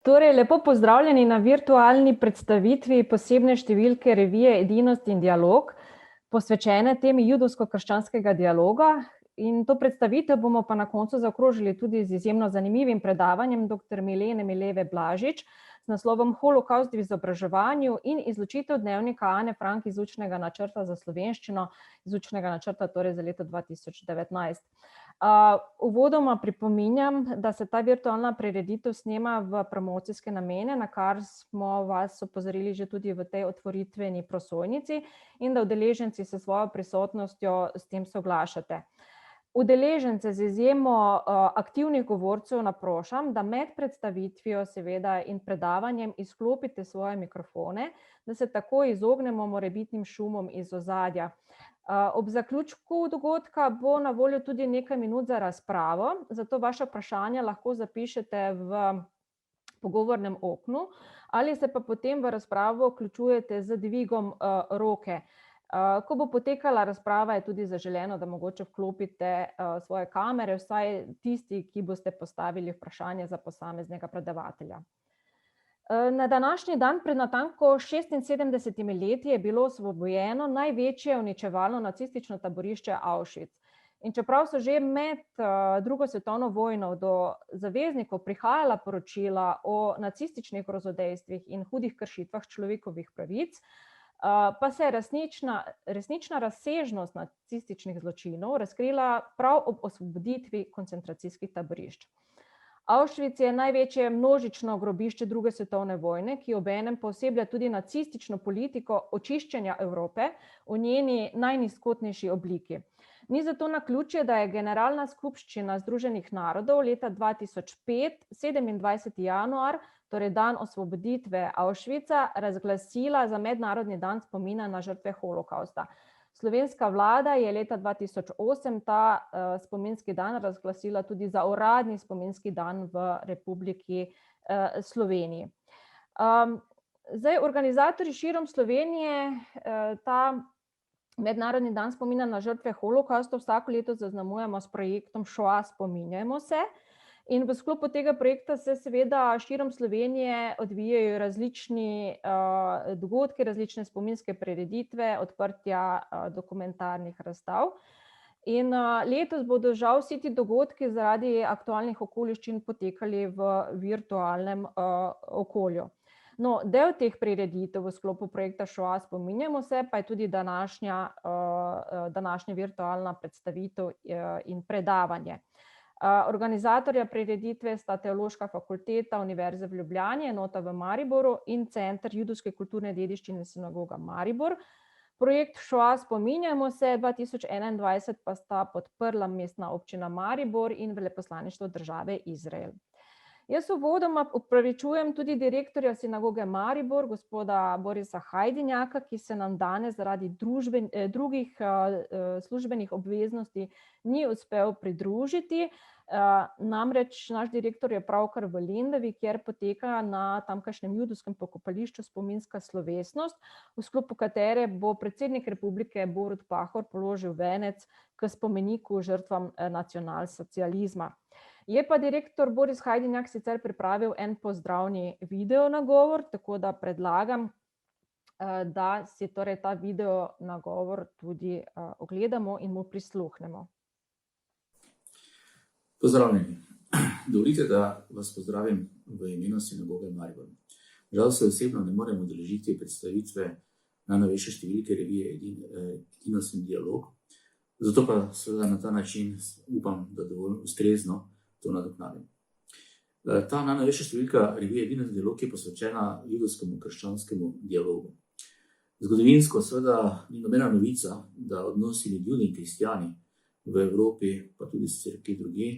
Torej, lepo pozdravljeni na virtualni predstavitvi posebne številke revije Edinost in dialog, posvečene temi judovsko-krščanskega dialoga. In to predstavitev bomo pa na koncu zaokrožili tudi z izjemno zanimivim predavanjem dr. Milene Mileve Blažič z naslovom Holokavst v izobraževanju in izločitev dnevnika Ane Frank iz učnega načrta za slovenščino, iz učnega načrta torej za leto 2019. Uvodoma pripominjam, da se ta virtualna prireditev snema v promocijske namene, na kar smo vas opozorili že tudi v tej otvoritveni prosojnici in da udeleženci s svojo prisotnostjo s tem soglašate. Udeležence z izjemo aktivnih govorcev naprošam, da med predstavitvijo seveda in predavanjem izklopite svoje mikrofone, da se tako izognemo morebitnim šumom iz ozadja. Ob zaključku dogodka bo na voljo tudi nekaj minut za razpravo, zato vaše vprašanja lahko zapišete v pogovornem oknu ali se pa potem v razpravo vključujete z dvigom roke. Ko bo potekala razprava, je tudi zaželeno, da mogoče vklopite svoje kamere, vsaj tisti, ki boste postavili vprašanje za posameznega predavatelja. Na današnji dan pred natanko 76 leti je bilo osvobojeno največje uničevalno nacistično taborišče Auschwitz. In čeprav so že med drugo svetovno vojno do zaveznikov prihajala poročila o nacističnih grozodejstvih in hudih kršitvah človekovih pravic, pa se je resnična razsežnost nacističnih zločinov razkrila prav ob osvoboditvi koncentracijskih taborišč. Auschwitz je največje množično grobišče druge svetovne vojne, ki obenem pooseblja tudi nacistično politiko očiščenja Evrope v njeni najnizkotnejši obliki. Ni zato naključje, da je Generalna skupščina Združenih narodov leta 2005, 27. januar, torej dan osvoboditve Auschwitza, razglasila za mednarodni dan spomina na žrtve holokavsta. Slovenska vlada je leta 2008 ta spominski dan razglasila tudi za uradni spominski dan v Republiki Sloveniji. Zdaj, organizatorji širom Slovenije ta mednarodni dan spomina na žrtve holokavsta vsako leto zaznamujemo s projektom Šoa spominjajmo se. In v sklopu tega projekta se seveda širom Slovenije odvijajo različni dogodki, različne spominske prireditve, odprtja dokumentarnih razstav. In letos bodo žal vsi ti dogodki zaradi aktualnih okoliščin potekali v virtualnem okolju. No, del teh prireditev v sklopu projekta Šoa spominjajmo se pa je tudi današnja virtualna predstavitev in predavanje. Organizatorja prireditve sta Teološka fakulteta Univerze v Ljubljani, enota v Mariboru in Center judovske kulturne dediščine Sinagoga Maribor. Projekt Šoa spominjajmo se 2021 pa sta podprla Mestna občina Maribor in Veleposlaništvo države Izrael. Jaz uvodoma opravičujem tudi direktorja Sinagoge Maribor, gospoda Borisa Hajdinjaka, ki se nam danes zaradi drugih službenih obveznosti ni uspel pridružiti. Namreč naš direktor je pravkar v Lendavi, kjer poteka na tamkajšnjem judovskem pokopališču spominska slovesnost, v sklopu katere bo predsednik republike Borut Pahor položil venec k spomeniku žrtvam nacionalsocializma. Je pa direktor Boris Hajdinjak sicer pripravil en pozdravni video nagovor, tako da predlagam, da si torej ta video nagovor tudi ogledamo in mu prisluhnemo. Pozdravljeni. Dovolite, da vas pozdravim v imenu Sinagoge Maribor. Žal se osebno ne morem udeležiti predstavitve najnovejše številke revije Edinost in dialog, zato pa seveda na ta način upam, da dovolj ustrezno to nadoknadim. Ta najnovejša številka revije Edinost in dialog je posvečena judovskemu krščanskemu dialogu. Zgodovinsko seveda ni nobena novica, da odnosi med Judi in kristjani v Evropi, pa tudi sicer kje drugje,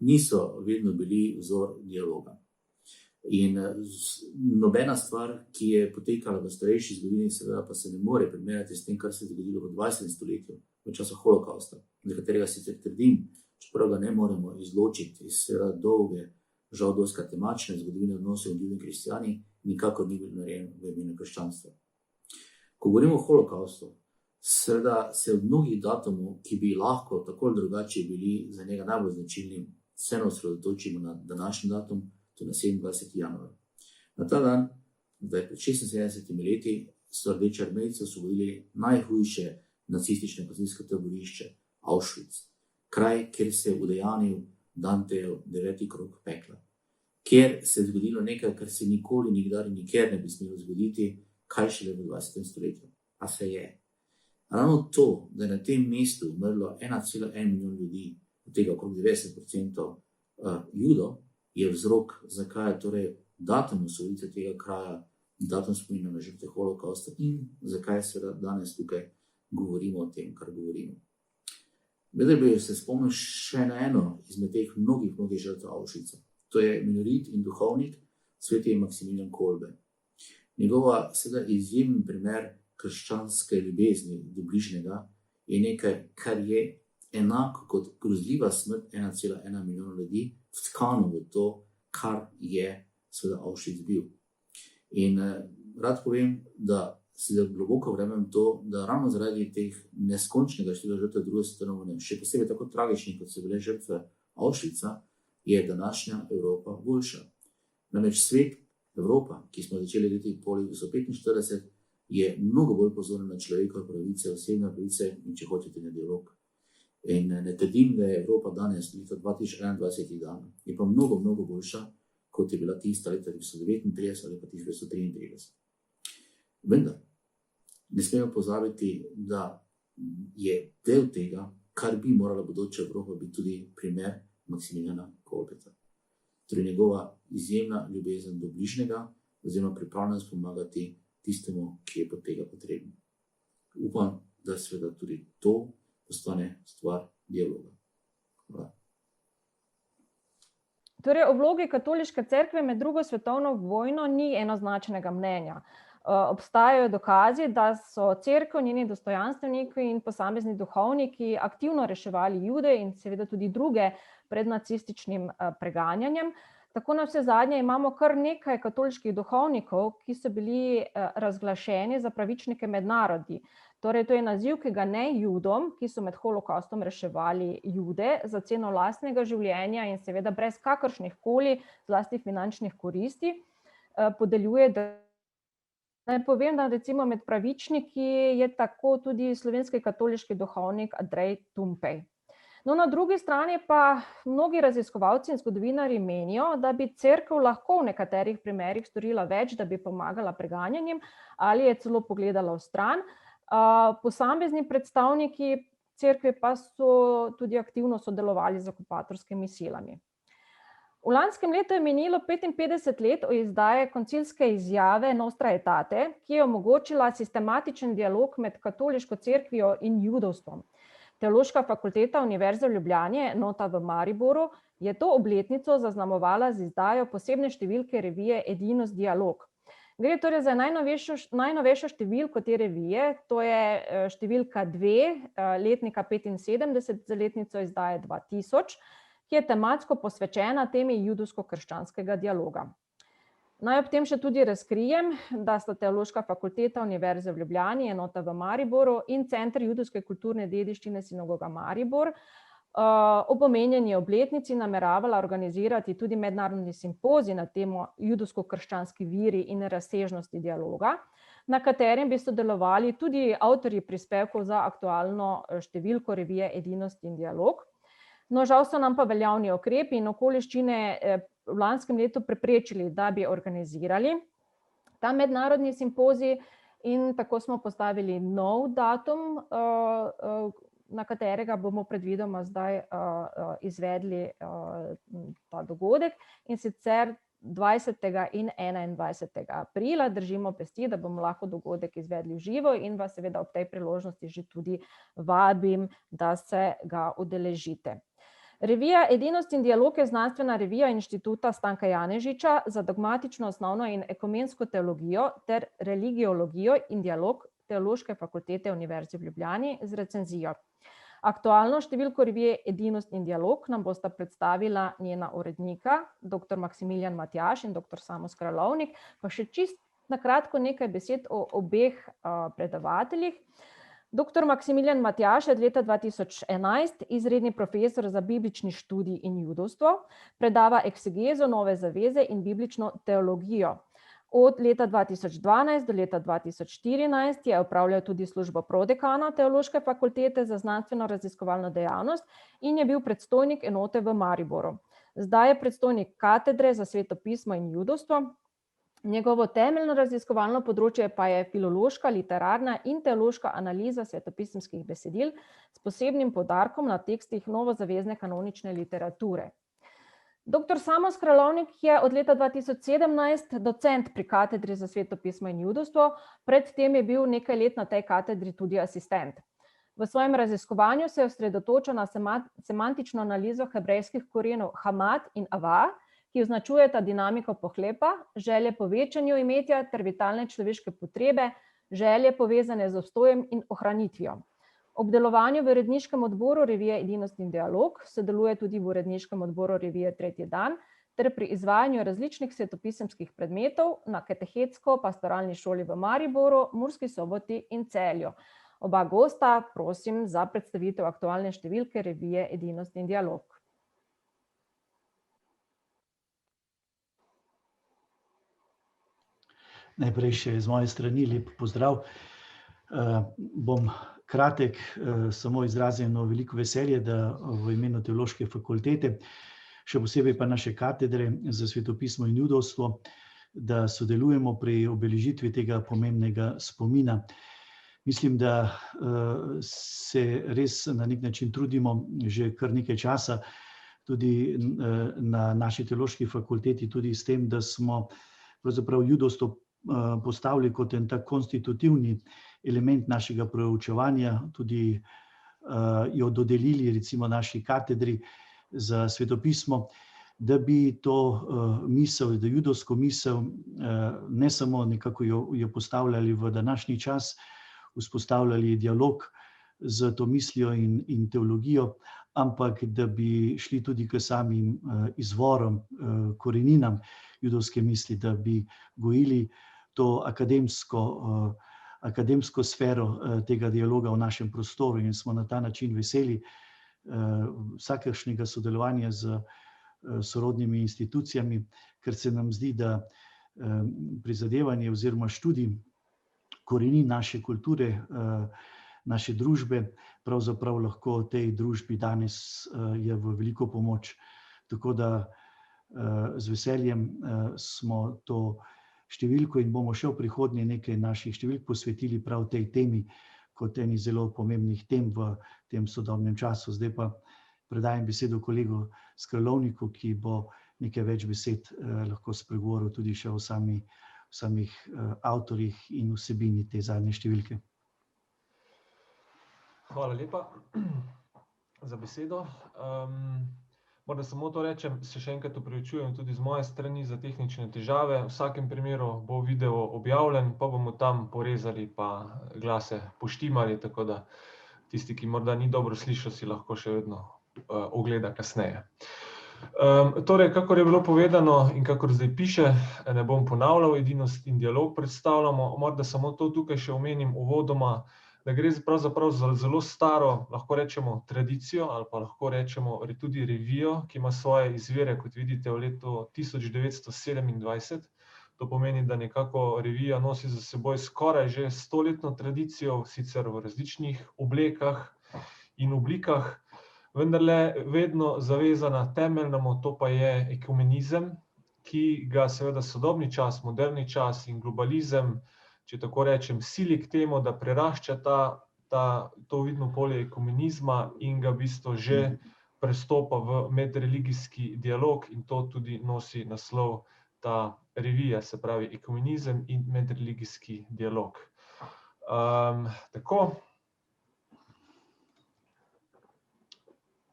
niso vedno bili vzor dialoga. In nobena stvar, ki je potekala v starejši zgodovini, seveda pa se ne more primerjati s tem, kar se je zgodilo v 20. stoletju, v času holokavsta, za katerega sicer trdim, čeprav ga ne moremo izločiti iz dolge, žal dosti temačne zgodovine odnosov med Judi in kristjani, nikakor ni bil narejen v imenu krščanstva. Ko govorimo o holokavstu, seveda se od mnogih datumov, ki bi lahko tako ali drugače bili za njega najbolj značilni, vseeno osredotočimo na današnji datum, to na 27. januar. Na ta dan, zdaj pred 76 leti, so rdeči armejci osvobodili najhujše nacistične nacistično taborišče Auschwitz, kraj, kjer se je udejanil Dantejev 9. krog pekla, kjer se je zgodilo nekaj, kar se nikoli, nikdar in nikjer ne bi smelo zgoditi, kaj šele v 20. stoletju. A se je. Ravno to, da je na tem mestu umrlo 1,1 milijon ljudi, od tega okrog 90% Judov, je vzrok, zakaj je torej datum osvoboditve tega kraja, datum spomina na žrtve holokausta in zakaj seveda danes tukaj govorimo o tem, kar govorimo. Vendar bi se spomnil še na eno izmed teh mnogih žrtev Auschwitza. To je minorit in duhovnik sveti Maksimilijan Kolbe. Njegova seveda izjemen primer krščanske ljubezni do bližnjega je nekaj, kar je enako kot grozljiva smrt 1,1 milijona ljudi vtkano v to, kar je seveda Auschwitz bil. In rad povem, da si globoko verjamem to, da ravno zaradi teh neskončnega števila žrtev druge svetovne vojne, še posebej tako tragičnih, kot so bile žrtve Auschwitza, je današnja Evropa boljša. Namreč svet, Evropa, ki smo začeli leti po 1945, je mnogo bolj pozoren na človekove pravice, osebne pravice in če hočete na dialog. In ne trdim, da je Evropa danes, leta 2021 dan, je pa mnogo boljša, kot je bila tista leta 1939 ali pa 1933. Vendar, ne smemo pozabiti, da je del tega, kar bi morala bodoča Evropa biti tudi primer Maksimilijana Kolbeta. Torej njegova izjemna ljubezen do bližnjega, oziroma pripravljenost pomagati tistemu, ki je pod tega potreben. Upam, da seveda tudi to postane stvar dialoga. Hvala. Torej, o vlogi katoliške cerkve med drugo svetovno vojno ni enoznačnega mnenja. Obstajajo dokazi, da so cerkev, njeni dostojanstveniki in posamezni duhovniki aktivno reševali Jude in seveda tudi druge pred nacističnim preganjanjem. Tako navsezadnje imamo kar nekaj katoliških duhovnikov, ki so bili razglašeni za pravičnike med narodi. Torej, to je naziv, ki ga ne Judom, ki so med holokaustom reševali Jude za ceno lastnega življenja in seveda brez kakršnih koli, zlasti finančnih koristi, podeljuje. Naj povem, da recimo med pravičniki je tako tudi slovenski katoliški duhovnik Andrej Tumpej. No, na drugi strani pa mnogi raziskovalci in zgodovinarji menijo, da bi cerkev lahko v nekaterih primerih storila več, da bi pomagala preganjanjem ali je celo pogledala v stran. Posamezni predstavniki cerkve pa so tudi aktivno sodelovali z okupatorskimi silami. V lanskem letu je minilo 55 let od izdaje koncilske izjave Nostra Aetate, ki je omogočila sistematičen dialog med katoliško cerkvijo in judovstvom. Teološka fakulteta Univerze v Ljubljani, enota v Mariboru, je to obletnico zaznamovala z izdajo posebne številke revije Edinost dialog. Gre torej za najnovejšo številko te revije, to je številka 2, letnika 75, za letnico izdaje 2000, ki je tematsko posvečena temi judovsko-krščanskega dialoga. Naj ob tem še tudi razkrijem, da sta Teološka fakulteta Univerze v Ljubljani, enota v Mariboru in Center judovske kulturne dediščine Sinagoga Maribor ob omenjeni obletnici nameravala organizirati tudi mednarodni simpozij na temo judovsko-krščanski viri in razsežnosti dialoga, na katerem bi sodelovali tudi avtorji prispevkov za aktualno številko revije Edinost in dialog. No, žal so nam pa veljavni ukrepi in okoliščine v lanskem letu preprečili, da bi organizirali ta mednarodni simpozij in tako smo postavili nov datum, na katerega bomo predvidoma zdaj izvedli ta dogodek, in sicer 20. in 21. aprila. Držimo pesti, da bomo lahko dogodek izvedli v živo in vas seveda ob tej priložnosti že tudi vabim, da se ga udeležite. Revija Edinost in dialog je znanstvena revija Inštituta Stanka Janežiča za dogmatično osnovno in ekumensko teologijo ter religiologijo in dialog Teološke fakultete Univerze v Ljubljani z recenzijo. Aktualno številko revije Edinost in dialog nam bosta predstavila njena urednika, dr. Maksimilijan Matjaž in dr. Samo Skralovnik, pa še čist na kratko nekaj besed o obeh predavateljih. Dr. Maksimilijan Matjaž je od leta 2011 izredni profesor za biblični študij in judovstvo, predava eksegezo Nove zaveze in biblično teologijo. Od leta 2012 do leta 2014 je opravljal tudi službo prodekana Teološke fakultete za znanstveno-raziskovalno dejavnost in je bil predstojnik enote v Mariboru. Zdaj je predstojnik katedre za svetopismo in judovstvo. Njegovo temeljno raziskovalno področje pa je filološka, literarna in teološka analiza svetopisemskih besedil s posebnim poudarkom na tekstih novozavezne kanonične literature. Dr. Samo Skrlovnik je od leta 2017 docent pri katedri za svetopismo in judovstvo, predtem je bil nekaj let na tej katedri tudi asistent. V svojem raziskovanju se je osredotočil na semantično analizo hebrejskih korenov hamat in ava, ki označujeta dinamiko pohlepa, želje po večanju imetja ter vitalne človeške potrebe, želje povezane z obstojem in ohranitvijo. Ob delovanju v uredniškem odboru revije Edinost in dialog sodeluje tudi v uredniškem odboru revije Tretji dan ter pri izvajanju različnih svetopisemskih predmetov na katehetsko-pastoralni šoli v Mariboru, Murski Soboti in Celju. Oba gosta prosim za predstavitev aktualne številke revije Edinost in dialog. Najprej še z moje strani lep pozdrav. Bom kratek, samo izrazim veliko veselje, da v imenu Teološke fakultete, še posebej pa naše katedre za svetopismo in judovstvo, da sodelujemo pri obeležitvi tega pomembnega spomina. Mislim, da se res na nek način trudimo že kar nekaj časa, tudi na naši Teološki fakulteti, tudi s tem, da smo pravzaprav judovstvo postavili kot en tak konstitutivni element našega preučevanja, tudi jo dodelili recimo naši katedri za svetopismo, da bi to misel, da judovsko misel ne samo nekako jo postavljali v današnji čas, vzpostavljali dialog z to mislijo in teologijo, ampak da bi šli tudi k samim izvorom, koreninam judovske misli, da bi gojili to akademsko sfero tega dialoga v našem prostoru in smo na ta način veseli vsakršnega sodelovanja z sorodnimi institucijami, ker se nam zdi, da prizadevanje oziroma študij korenin naše kulture, naše družbe, pravzaprav lahko tej družbi danes je v veliko pomoč. Tako da z veseljem smo to številko in bomo še v prihodnje nekaj naših številk posvetili prav tej temi kot eni zelo pomembnih tem v tem sodobnem času. Zdaj pa predajam besedo kolegu Skrlovniku, ki bo nekaj več besed lahko spregovoril tudi še o samih avtorjih in vsebini te zadnje številke. Hvala lepa za besedo. Morda samo to rečem, se še enkrat opravičujem tudi z moje strani za tehnične težave. V vsakem primeru bo video objavljen, pa bomo tam porezali pa glase poštimali, tako da tisti, ki morda ni dobro slišal, si lahko še vedno ogleda kasneje. Torej, kakor je bilo povedano in kakor zdaj piše, ne bom ponavljal, Edinost in dialog predstavljamo, morda samo to tukaj še omenim uvodoma, da gre pravzaprav za zelo staro, lahko rečemo, tradicijo ali pa lahko rečemo tudi revijo, ki ima svoje izvire, kot vidite, v letu 1927. To pomeni, da nekako revija nosi za seboj skoraj že 100-letno tradicijo, sicer v različnih oblekah in oblikah, vendarle vedno zavezana temeljnemu, to pa je ekumenizem, ki ga seveda sodobni čas, moderni čas in globalizem, če tako rečem, sili k temu, da prerašča to vidno polje ekumenizma in ga v bistvu že prestopa v medreligijski dialog in to tudi nosi naslov ta revija, se pravi ekumenizem in medreligijski dialog. Tako.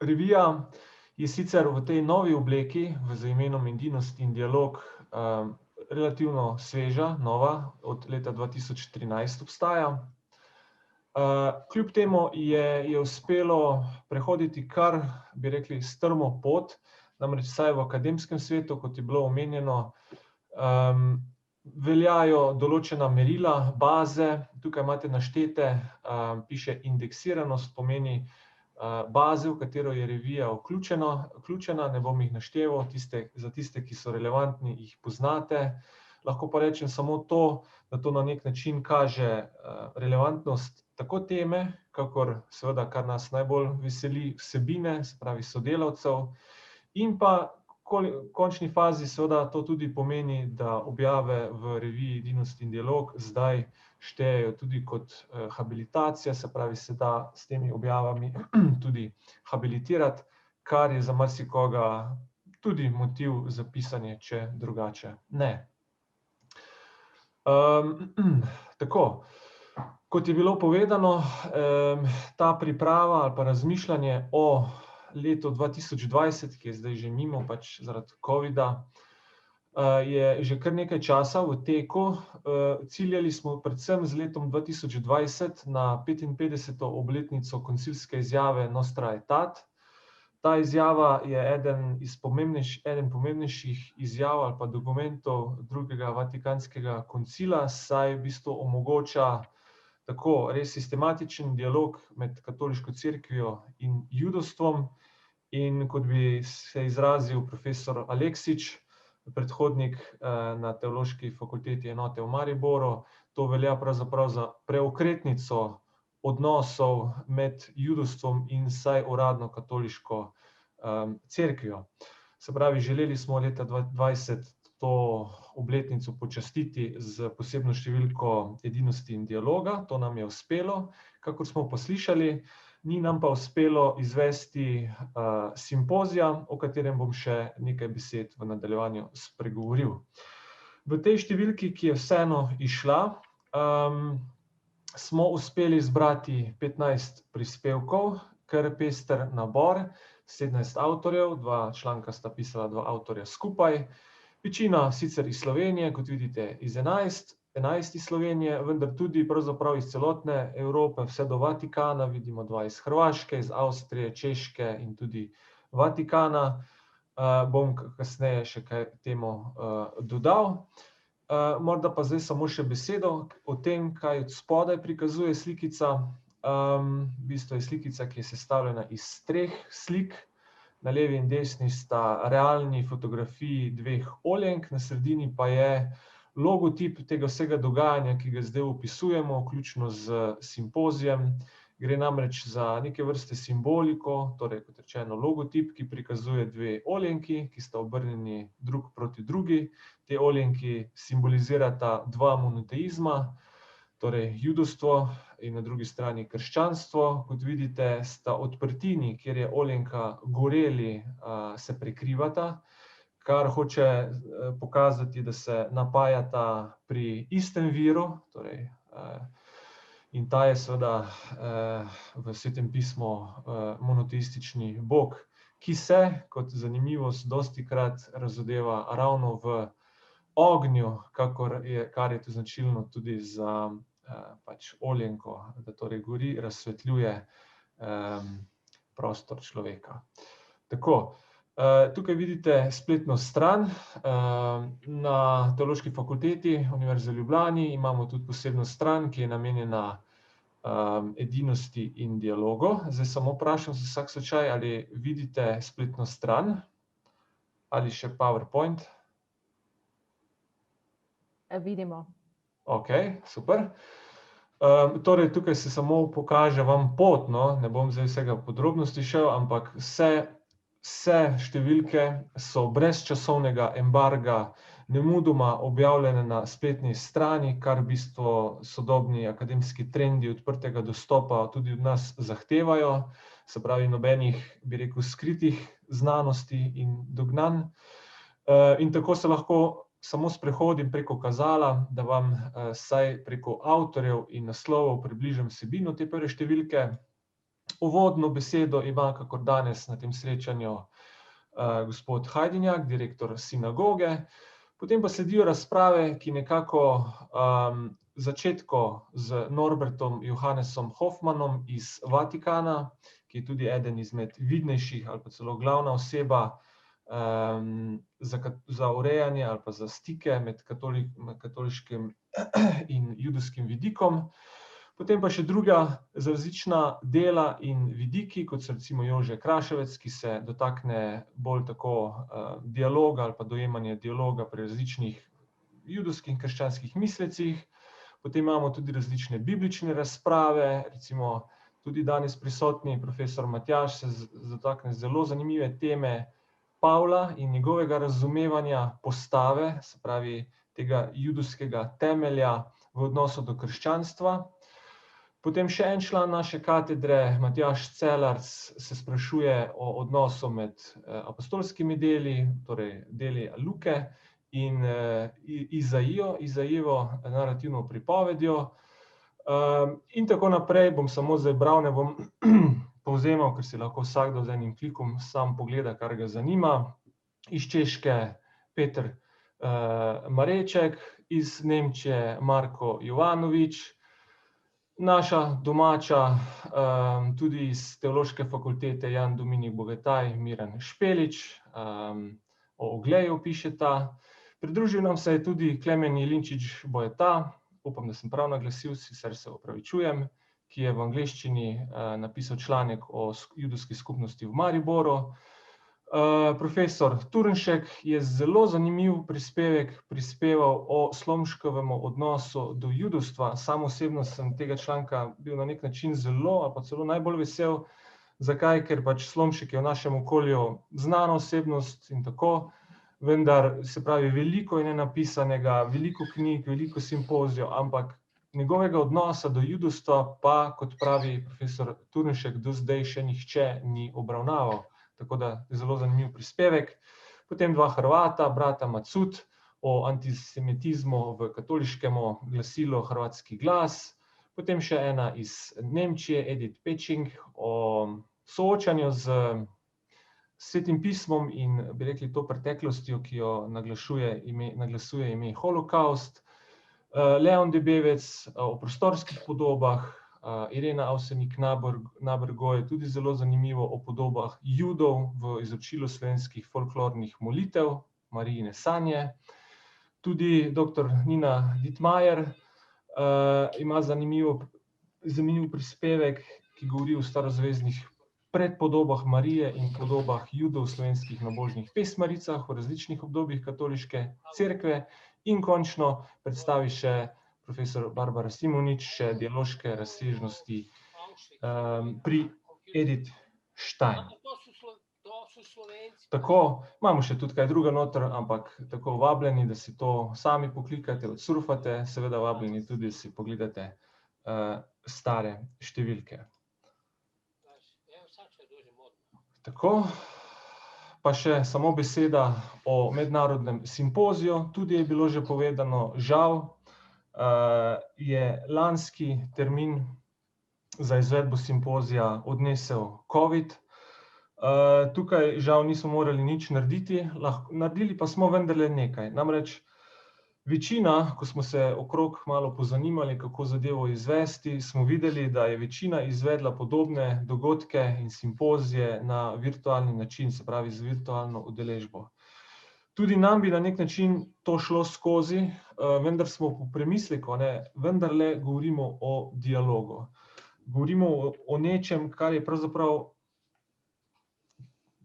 Revija je sicer v tej novi obleki, z imenom Edinost in dialog, relativno sveža, nova, od leta 2013 obstaja. Kljub temu je uspelo prehoditi kar, bi rekli, strmo pot, namreč vsaj v akademskem svetu, kot je bilo omenjeno, veljajo določena merila, baze, tukaj imate naštete, piše indeksiranost, pomeni baze, v katero je revija vključena, ne bom jih našteval, za tiste, ki so relevantni, jih poznate. lahko pa rečem samo to, da to na nek način kaže relevantnost tako teme, kakor seveda, kar nas najbolj veseli, vsebine, se pravi sodelavcev, in pa v končni fazi seveda to tudi pomeni, da objave v reviji Edinost in dialog zdaj štejejo tudi kot habilitacija, se pravi, se da s temi objavami tudi habilitirati, kar je za marsikoga tudi motiv za pisanje, če drugače ne. Tako, kot je bilo povedano, ta priprava ali pa razmišljanje o letu 2020, ki je zdaj že mimo, pač zaradi covida, je že kar nekaj časa v teku. Ciljali smo predvsem z letom 2020 na 55. obletnico koncilske izjave Nostra Aetat. Ta izjava je eden pomembnejših izjav ali pa dokumentov drugega Vatikanskega koncila, saj v bistvu omogoča tako res sistematičen dialog med katoliško cerkvijo in judovstvom. In kot bi se izrazil profesor Aleksič, predhodnik na Teološki fakulteti enote v Mariboru, to velja pravzaprav za preokretnico odnosov med judovstvom in vsaj uradno katoliško cerkvijo. Se pravi, želeli smo leta 2020 to obletnico počastiti z posebno številko Edinosti in dialoga. To nam je uspelo, kakor smo poslišali. Ni nam pa uspelo izvesti simpozija, o katerem bom še nekaj besed v nadaljevanju spregovoril. V tej številki, ki je vseeno izšla, smo uspeli zbrati 15 prispevkov, kar pester nabor, 17 avtorjev, 2 članka sta pisala 2 avtorja skupaj. Večina sicer iz Slovenije, kot vidite iz 11 iz Slovenije, vendar tudi pravzaprav iz celotne Evrope, vse do Vatikana, vidimo 2 iz Hrvaške, iz Avstrije, Češke in tudi Vatikana. Bom kasneje še kaj temu dodal. Morda pa zdaj samo še besedo o tem, kaj od spodaj prikazuje slikica. V bistvu je slikica, ki je sestavljena iz 3 slik. Na levi in desni sta realni fotografiji 2 oljenk, na sredini pa je logotip tega vsega dogajanja, ki ga zdaj opisujemo, vključno z simpozijem. Gre namreč za neke vrste simboliko, torej kot rečeno logotip, ki prikazuje 2 oljenki, ki sta obrnjeni drug proti drugi. Te oljenki simbolizirata 2 monoteizma, torej judovstvo in na drugi strani krščanstvo. Kot vidite, sta odprtini, kjer je oljenka goreli, se prekrivata, kar hoče pokazati, da se napajata pri istem viru, torej, in ta je seveda v Svetem pismu monoteistični Bog, ki se, kot zanimivost, dostikrat razodeva ravno v ognju, kar je to značilno tudi za pač oljenko, da torej gori, razsvetljuje prostor človeka. Tako. Tukaj vidite spletno stran. Na Teološki fakulteti Univerze v Ljubljani imamo tudi posebno stran, ki je namenjena edinosti in dialogu. Zdaj samo vprašam za vsak slučaj, ali vidite spletno stran ali še PowerPoint. Vidimo. Ok, super. Torej, tukaj se samo pokaže vam pot, no, ne bom zdaj vsega podrobnosti šel, ampak vse številke so brez časovnega embarga nemudoma objavljene na spletni strani, kar v bistvu sodobni akademski trendi odprtega dostopa tudi od nas zahtevajo, se pravi nobenih, bi rekel, skritih znanosti in dognanj. In tako se lahko samo sprehodim preko kazala, da vam vsaj preko avtorjev in naslovov približam vsebino te prve številke. Uvodno besedo ima, kakor danes na tem srečanju, gospod Hajdinjak, direktor sinagoge. Potem pa sledijo razprave, ki nekako začetko z Norbertom Johannesom Hoffmannom iz Vatikana, ki je tudi eden izmed vidnejših ali pa celo glavna oseba za urejanje ali pa za stike med katoliškim in judovskim vidikom. Potem pa še druga različna dela in vidiki, kot so recimo Jože Kraševec, ki se dotakne bolj tako dialoga ali pa dojemanja dialoga pri različnih judovskih in krščanskih mislecih. Potem imamo tudi različne biblične razprave, recimo tudi danes prisotni profesor Matjaž se dotakne zelo zanimive teme Pavla in njegovega razumevanja postave, se pravi tega judovskega temelja v odnosu do krščanstva. Potem še en član naše katedre, Matjaž Celarc, se sprašuje o odnosu med apostolskimi deli, torej deli Luke in Izaijevo narativno pripovedjo. In tako naprej, bom samo zdaj bral, ne bom povzemal, ker si lahko vsakdo z enim klikom sam pogleda, kar ga zanima. Iz Češke Peter Mareček, iz Nemčije Marko Jovanovič, naša domača, tudi iz Teološke fakultete Jan Dominik Bogataj, Miran Špelič, o Ogleju pišeta. Pridružil nam se je tudi Klemen Jelinčič Bojeta, upam, da sem prav naglasil, sicer se opravičujem, ki je v angleščini napisal članek o judovski skupnosti v Mariboru. Profesor Turnšek je zelo zanimiv prispevek prispeval o Slomškovem odnosu do judovstva. Sam osebno sem tega članka bil na nek način zelo, ali pa celo najbolj vesel. Zakaj? Ker pač Slomšek je v našem okolju znana osebnost in tako, vendar se pravi, veliko je nenapisanega, veliko knjig, veliko simpozijev, ampak njegovega odnosa do judovstva pa, kot pravi profesor Turnšek, do zdaj še nihče ni obravnaval. Tako da je zelo zanimiv prispevek. Potem dva Hrvata, brata Macud, o antisemitizmu v katoliškem glasilu Hrvatski glas. Potem še ena iz Nemčije, Edith Pečing, o soočanju z Svetim pismom in, bi rekli, to preteklostjo, ki jo naglasuje ime Holokaust. Leon Debevec o prostorskih podobah, Irena Avsenik-Nabergo je tudi zelo zanimivo o podobah Judov v izročilu slovenskih folklornih molitev, Marijine sanje. Tudi dr. Nina Dittmajer ima zanimiv prispevek, ki govori o starozveznih predpodobah Marije in podobah Judov v slovenskih nabožnih pesmaricah v različnih obdobjih katoliške cerkve. In končno predstavi še profesor Barbara Simonič, še dialoške razsežnosti pri Edith Stein. Tako, imamo še tudi kaj druga noter, ampak tako vabljeni, da si to sami poklikate, odsurfate, seveda vabljeni tudi, da si pogledate stare številke. Tako, pa še samo beseda o mednarodnem simpoziju, tudi je bilo že povedano, žal, je lanski termin za izvedbo simpozija odnesel COVID. Tukaj žal nismo morali nič narediti, naredili pa smo vendarle nekaj. Namreč večina, ko smo se okrog malo pozanimali, kako zadevo izvesti, smo videli, da je večina izvedla podobne dogodke in simpozije na virtualni način, se pravi z virtualno udeležbo. Tudi nam bi na nek način to šlo skozi, vendar smo po premisleku, vendarle govorimo o dialogu. Govorimo o nečem, kar je pravzaprav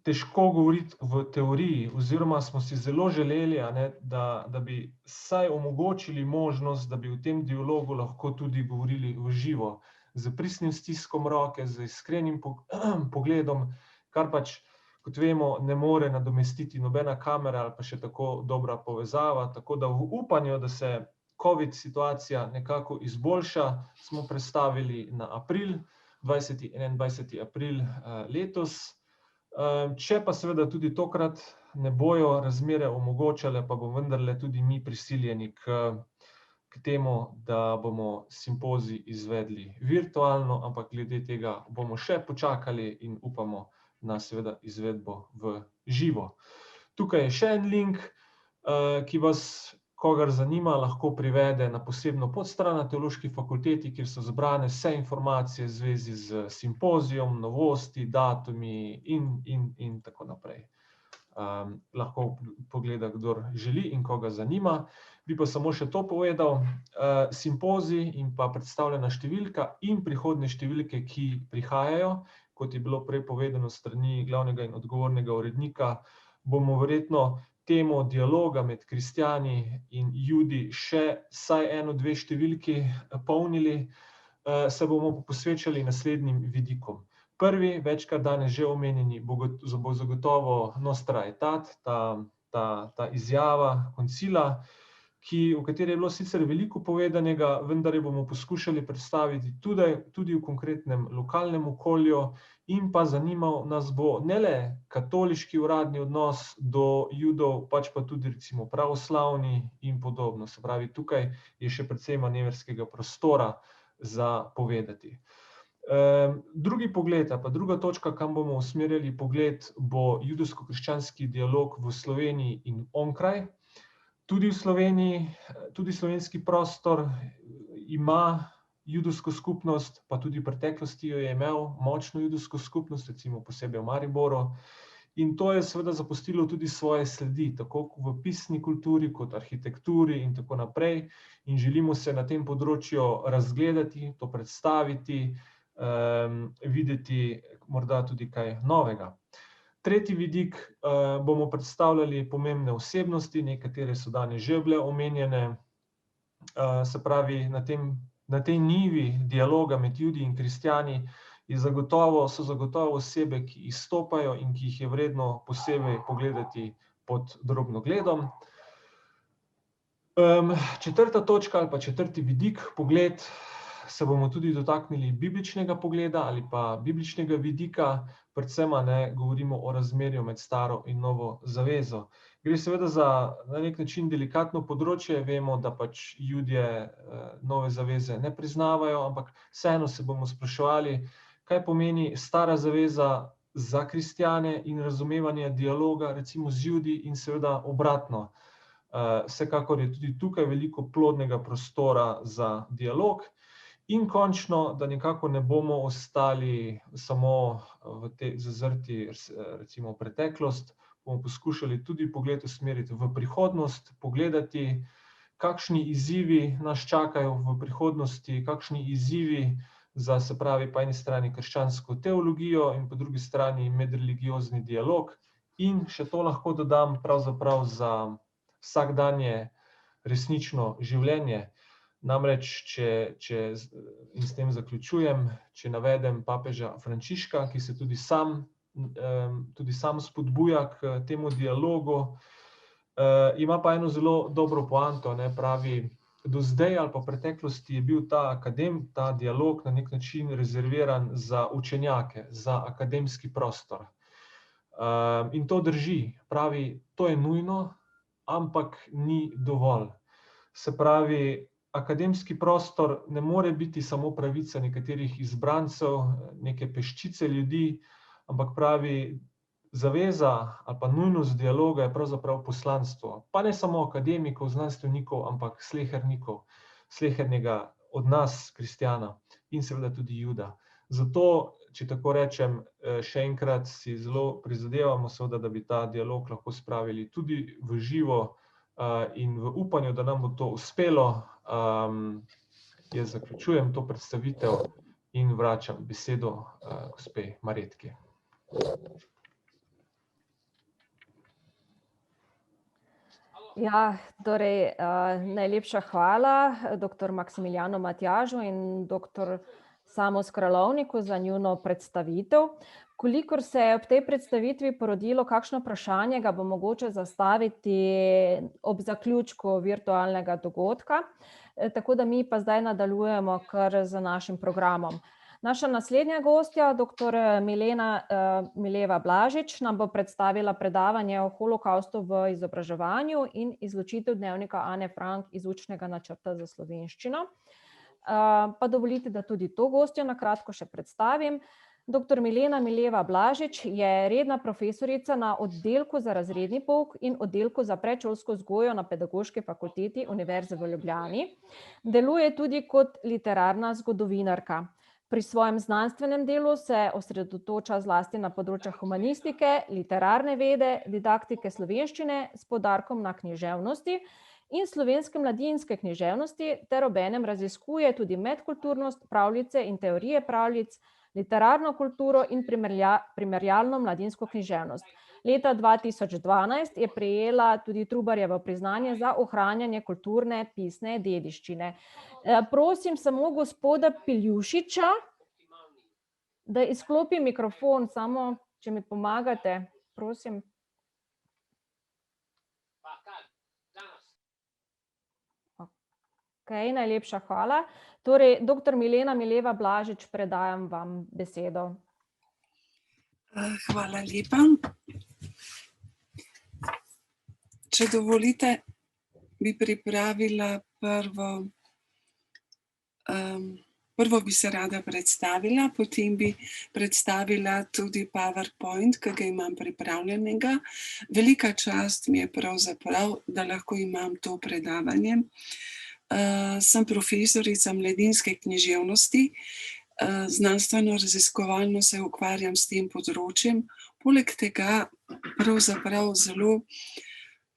težko govoriti v teoriji, oziroma smo si zelo želeli, da bi vsaj omogočili možnost, da bi v tem dialogu lahko tudi govorili v živo, z pristnim stiskom roke, z iskrenim pogledom, kar pač, kot vemo, ne more nadomestiti nobena kamera ali pa še tako dobra povezava, tako da v upanju, da se COVID situacija nekako izboljša, smo prestavili na april, 20. in 21. april letos. Če pa seveda tudi tokrat ne bojo razmere omogočale, pa bomo vendarle tudi mi prisiljeni k temu, da bomo simpozij izvedli virtualno, ampak glede tega bomo še počakali in upamo na seveda izvedbo v živo. Tukaj je še en link, ki vas, kogar zanima, lahko privede na posebno podstran na Teološki fakulteti, kjer so zbrane vse informacije v zvezi z simpozijom, novosti, datumi in tako naprej. Lahko pogleda, kdor želi in koga zanima. Bi pa samo še to povedal, simpozij in pa predstavljena številka in prihodnje številke, ki prihajajo, kot je bilo prej povedano s strani glavnega in odgovornega urednika, bomo verjetno temo dialoga med kristjani in Judi še vsaj 1-2 številki polnili, se bomo posvečali naslednjim vidikom. Prvi, večkrat danes že omenjeni, bo zagotovo Nostra Aetat, ta izjava koncila, v kateri je bilo sicer veliko povedanega, vendar jo bomo poskušali predstaviti tudi v konkretnem lokalnem okolju, in pa zanimal nas bo ne le katoliški uradni odnos do Judov, pač pa tudi recimo pravoslavni in podobno. Se pravi, tukaj je še precej manevrskega prostora za povedati. Drugi pogled, pa druga točka, kam bomo usmerjali pogled, bo judovsko-krščanski dialog v Sloveniji in onkraj. Tudi v Sloveniji, tudi slovenski prostor ima judovsko skupnost, pa tudi v preteklosti jo je imel močno judovsko skupnost, recimo posebej v Mariboru. In to je seveda zapustilo tudi svoje sledi, tako v pisni kulturi kot arhitekturi in tako naprej. In želimo se na tem področju razgledati, to predstaviti, videti morda tudi kaj novega. Tretji vidik, bomo predstavljali pomembne osebnosti, nekatere so danes že bile omenjene, se pravi, na tej nivi dialoga med Judi in kristjani so zagotovo osebe, ki izstopajo in ki jih je vredno posebej pogledati pod drobnogledom. Četrta točka ali pa četrti vidik, pogled, se bomo tudi dotaknili bibličnega pogleda ali pa bibličnega vidika, predvsem govorimo o razmerju med staro in novo zavezo. Gre seveda za na nek način delikatno področje, vemo, da pač Judje nove zaveze ne priznavajo, ampak vseeno se bomo spraševali, kaj pomeni stara zaveza za kristjane in razumevanje dialoga recimo z Judi in seveda obratno. Vsekakor je tudi tukaj veliko plodnega prostora za dialog. In končno, da nekako ne bomo ostali samo zazrti recimo v preteklost, bomo poskušali tudi pogled usmeriti v prihodnost, pogledati, kakšni izzivi nas čakajo v prihodnosti, kakšni izzivi za, se pravi, po eni strani krščansko teologijo in po drugi strani medreligiozni dialog. In še to lahko dodam, pravzaprav za vsakdanje resnično življenje. Namreč, in s tem zaključujem, če navedem papeža Frančiška, ki se tudi sam spodbuja k temu dialogu, ima pa eno zelo dobro poanto, pravi, do zdaj ali pa v preteklosti je bil ta dialog na nek način rezerviran za učenjake, za akademski prostor. In to drži, pravi, to je nujno, ampak ni dovolj. Se pravi, akademski prostor ne more biti samo pravica nekaterih izbrancev, neke peščice ljudi, ampak pravi, zaveza ali pa nujnost dialoga je pravzaprav poslanstvo. Pa ne samo akademikov, znanstvenikov, ampak slehernikov, slehernega od nas, kristjana in seveda tudi Juda. Zato, če tako rečem, še enkrat si zelo prizadevamo, seveda, da bi ta dialog lahko spravili tudi v živo, in v upanju, da nam bo to uspelo, jaz zaključujem to predstavitev in vračam besedo gospe Marjetki. Ja, torej, najlepša hvala dr. Maksimiljanu Matjažu in dr. Samu Skralovniku za njuno predstavitev. Kolikor se je ob tej predstavitvi porodilo kakšno vprašanje, ga bo mogoče zastaviti ob zaključku virtualnega dogodka, tako da mi pa zdaj nadaljujemo kar z našim programom. Naša naslednja gostja, dr. Mileva Blažič, nam bo predstavila predavanje o holokavstu v izobraževanju in izločitev dnevnika Ane Frank iz učnega načrta za slovenščino. Pa dovolite, da tudi to gostjo na kratko še predstavim. Dr. Mileva Blažič je redna profesorica na oddelku za razredni pouk in oddelku za predšolsko vzgojo na Pedagoški fakulteti Univerze v Ljubljani. Deluje tudi kot literarna zgodovinarka. Pri svojem znanstvenem delu se osredotoča zlasti na področja humanistike, literarne vede, didaktike slovenščine s poudarkom na književnosti in slovenske mladinske književnosti ter obenem raziskuje tudi medkulturnost, pravljice in teorije pravljic, literarno kulturo in primerjalno mladinsko književnost. Leta 2012 je prejela tudi Trubarjevo priznanje za ohranjanje kulturne pisne dediščine. Prosim samo gospoda Piljušiča, da izklopi mikrofon, samo če mi pomagate, prosim. Okay, najlepša hvala. Torej, dr. Milena Mileva Blažič, predajam vam besedo. Hvala lepa. Če dovolite, bi pripravila prvo bi se rada predstavila, potem bi predstavila tudi PowerPoint, ki ga imam pripravljenega. Velika čast mi je pravzaprav, da lahko imam to predavanje. Sem profesorica mladinske književnosti, znanstveno-raziskovalno se ukvarjam s tem področjem. Poleg tega pravzaprav zelo,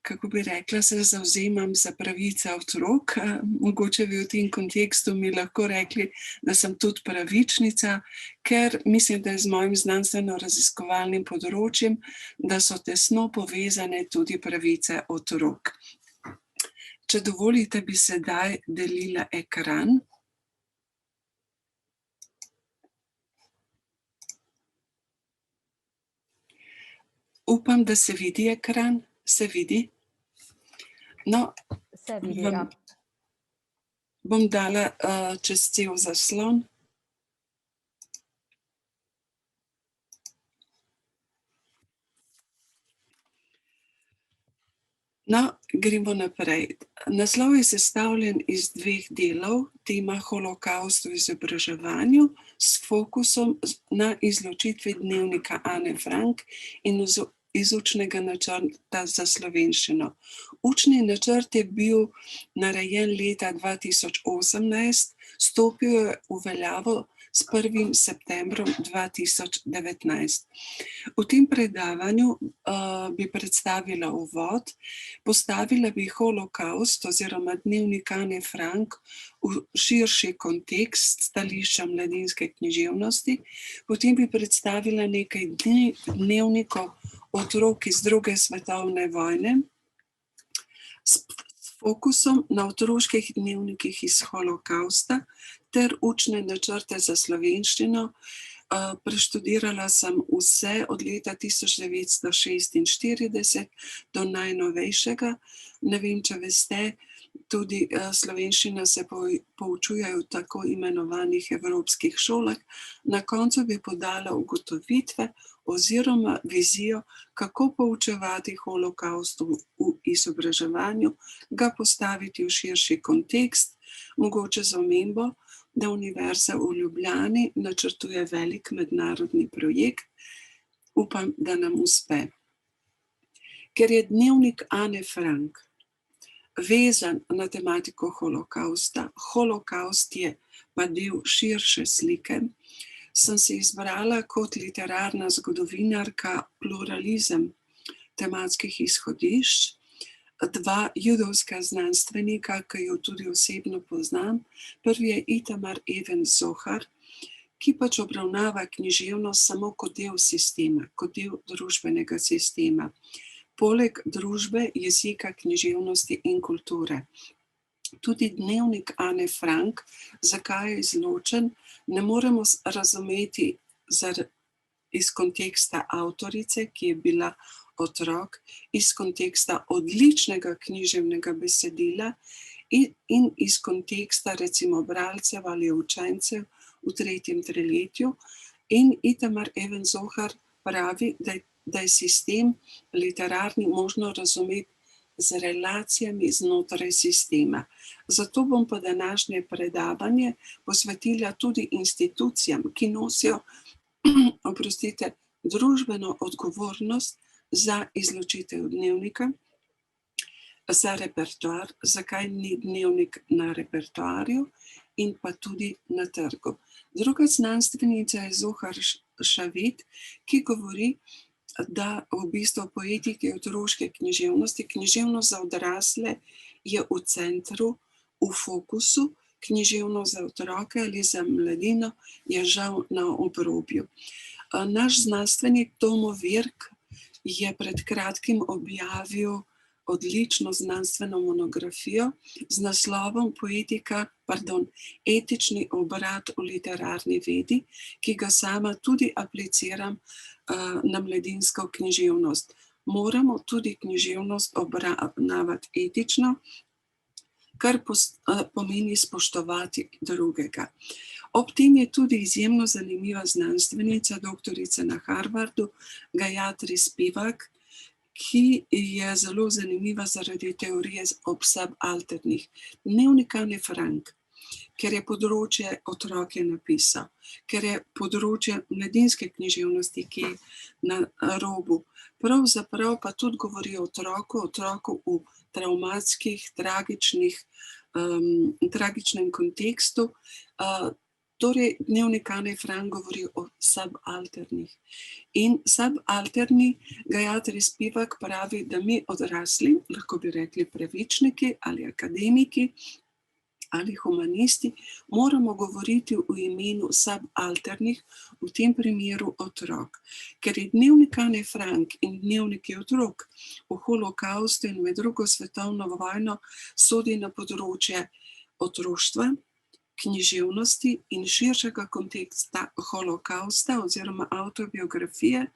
kako bi rekla, se zavzemam za pravice otrok. Mogoče bi v tem kontekstu mi lahko rekli, da sem tudi pravičnica, ker mislim, da je z mojim znanstveno-raziskovalnim področjem, da so tesno povezane tudi pravice otrok. Če dovolite, bi sedaj delila ekran. Upam, da se vidi ekran. Se vidi? No, Se vidi, ja. Bom dala čez cel zaslon. No, gremo naprej. Naslov je sestavljen iz 2 delov, tema Holokavst v izobraževanju s fokusom na izločitvi dnevnika Ane Frank in iz učnega načrta za slovenščino. Učni načrt je bil narejen leta 2018, stopil je v veljavo s 1. septembrom 2019. V tem predavanju bi predstavila uvod, postavila bi Holokavst oziroma dnevnik Ane Frank v širši kontekst stališča mladinske književnosti, potem bi predstavila nekaj dnevnikov otrok iz 2. svetovne vojne s fokusom na otroških dnevnikih iz Holokavsta ter učne načrte za slovenščino. Preštudirala sem vse od leta 1946 do najnovejšega. Ne vem, če veste, tudi slovenščina se poučuje v tako imenovanih evropskih šolah. Na koncu bi podala ugotovitve oziroma vizijo, kako poučevati Holokavst v izobraževanju, ga postaviti v širši kontekst, mogoče z omembo, da Univerza v Ljubljani načrtuje velik mednarodni projekt. Upam, da nam uspe. Ker je dnevnik Ane Frank vezan na tematiko Holokavsta, Holokavst je pa del širše slike, sem se izbrala kot literarna zgodovinarka pluralizem tematskih izhodišč, 2 judovska znanstvenika, ki jo tudi osebno poznam. Prvi je Itamar Even-Zohar, ki pač obravnava književnost samo kot del sistema, kot del družbenega sistema. Poleg družbe, jezika, književnosti in kulture. Tudi dnevnik Ane Frank, zakaj je izločen, ne moremo razumeti iz konteksta avtorice, ki je bila otrok, iz konteksta odličnega književnega besedila in iz konteksta recimo bralcev ali učencev v 3. triletju. In Itamar Even-Zohar pravi, da je sistem literarni možno razumeti z relacijami znotraj sistema. Zato bom pa današnje predavanje posvetila tudi institucijam, ki nosijo, družbeno odgovornost za izločitev dnevnika, za repertoar, zakaj ni dnevnik na repertoarju in pa tudi na trgu. Druga znanstvenica je Zohar Šavit, ki govori, da v bistvu poetiki otroške književnosti, književnost za odrasle je v centru, v fokusu, književnost za otroke ali za mladino je žal na obrobju. Naš znanstvenik Tomo Virk je pred kratkim objavil odlično znanstveno monografijo z naslovom Etični obrat v literarni vedi, ki ga sama tudi apliciram na mladinsko književnost. Moramo tudi književnost obravnavati etično, kar pomeni spoštovati drugega. Ob tem je tudi izjemno zanimiva znanstvenica, doktorica na Harvardu, Gayatri Spivak, ki je zelo zanimiva zaradi teorije subalternih. Dnevnik Ane Frank, ker je področje otroke napisal, ker je področje mladinske književnosti, ki je na robu. Pravzaprav pa tudi govori o otroku v travmatskih, tragičnem kontekstu. Torej, dnevnik Ane Frank govori o subalternih. In subalterni, Gayatri Spivak pravi, da mi odrasli, lahko bi rekli pravičniki ali akademiki ali humanisti, moramo govoriti v imenu subalternih, v tem primeru otrok. Ker je dnevnik Ane Frank in dnevniki otrok v holokaustu in v drugo svetovno vojno sodi na področje otroštva, književnosti in širšega konteksta holokausta oziroma avtobiografije,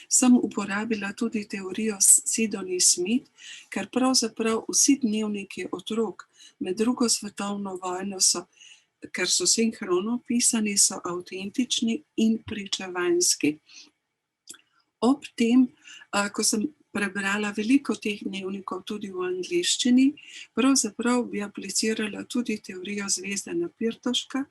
sem uporabila tudi teorijo Sidney Smith, ker pravzaprav vsi dnevniki otrok med drugo svetovno vojno ker so sinhrono pisani, so avtentični in pričevanjski. Ob tem, ko sem prebrala veliko teh dnevnikov tudi v angleščini, pravzaprav bi aplicirala tudi teorijo Zvezdana Pirtoška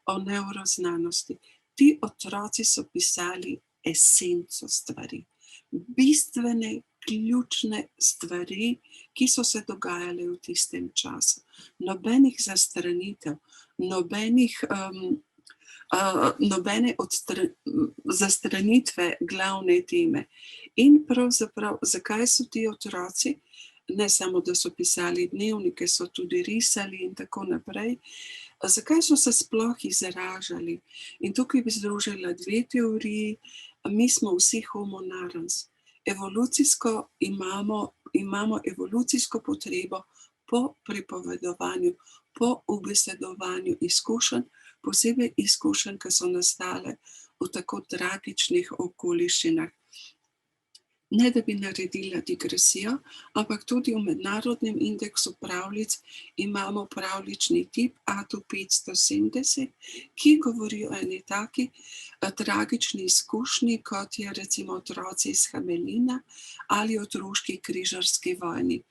o nevroznanosti. Ti otroci so pisali esenco stvari, bistvene, ključne stvari, ki so se dogajale v tistem času. Nobenih zastranitev, nobene zastranitve glavne teme. In pravzaprav, zakaj so ti otroci, ne samo, da so pisali dnevnike, so tudi risali in tako naprej, zakaj so se sploh izražali? In tukaj bi združila dve teoriji. Mi smo vsi homo narans. Evolucijsko imamo evolucijsko potrebo po pripovedovanju, po ubesedovanju izkušenj, posebej izkušenj, ki so nastale v tako tragičnih okoliščinah. Ne da bi naredila digresijo, ampak tudi v mednarodnem indeksu pravljic imamo pravljični tip ATU 570, ki govori o eni taki tragični izkušnji, kot je recimo otroci iz Hamelina ali otroški križarski vojni.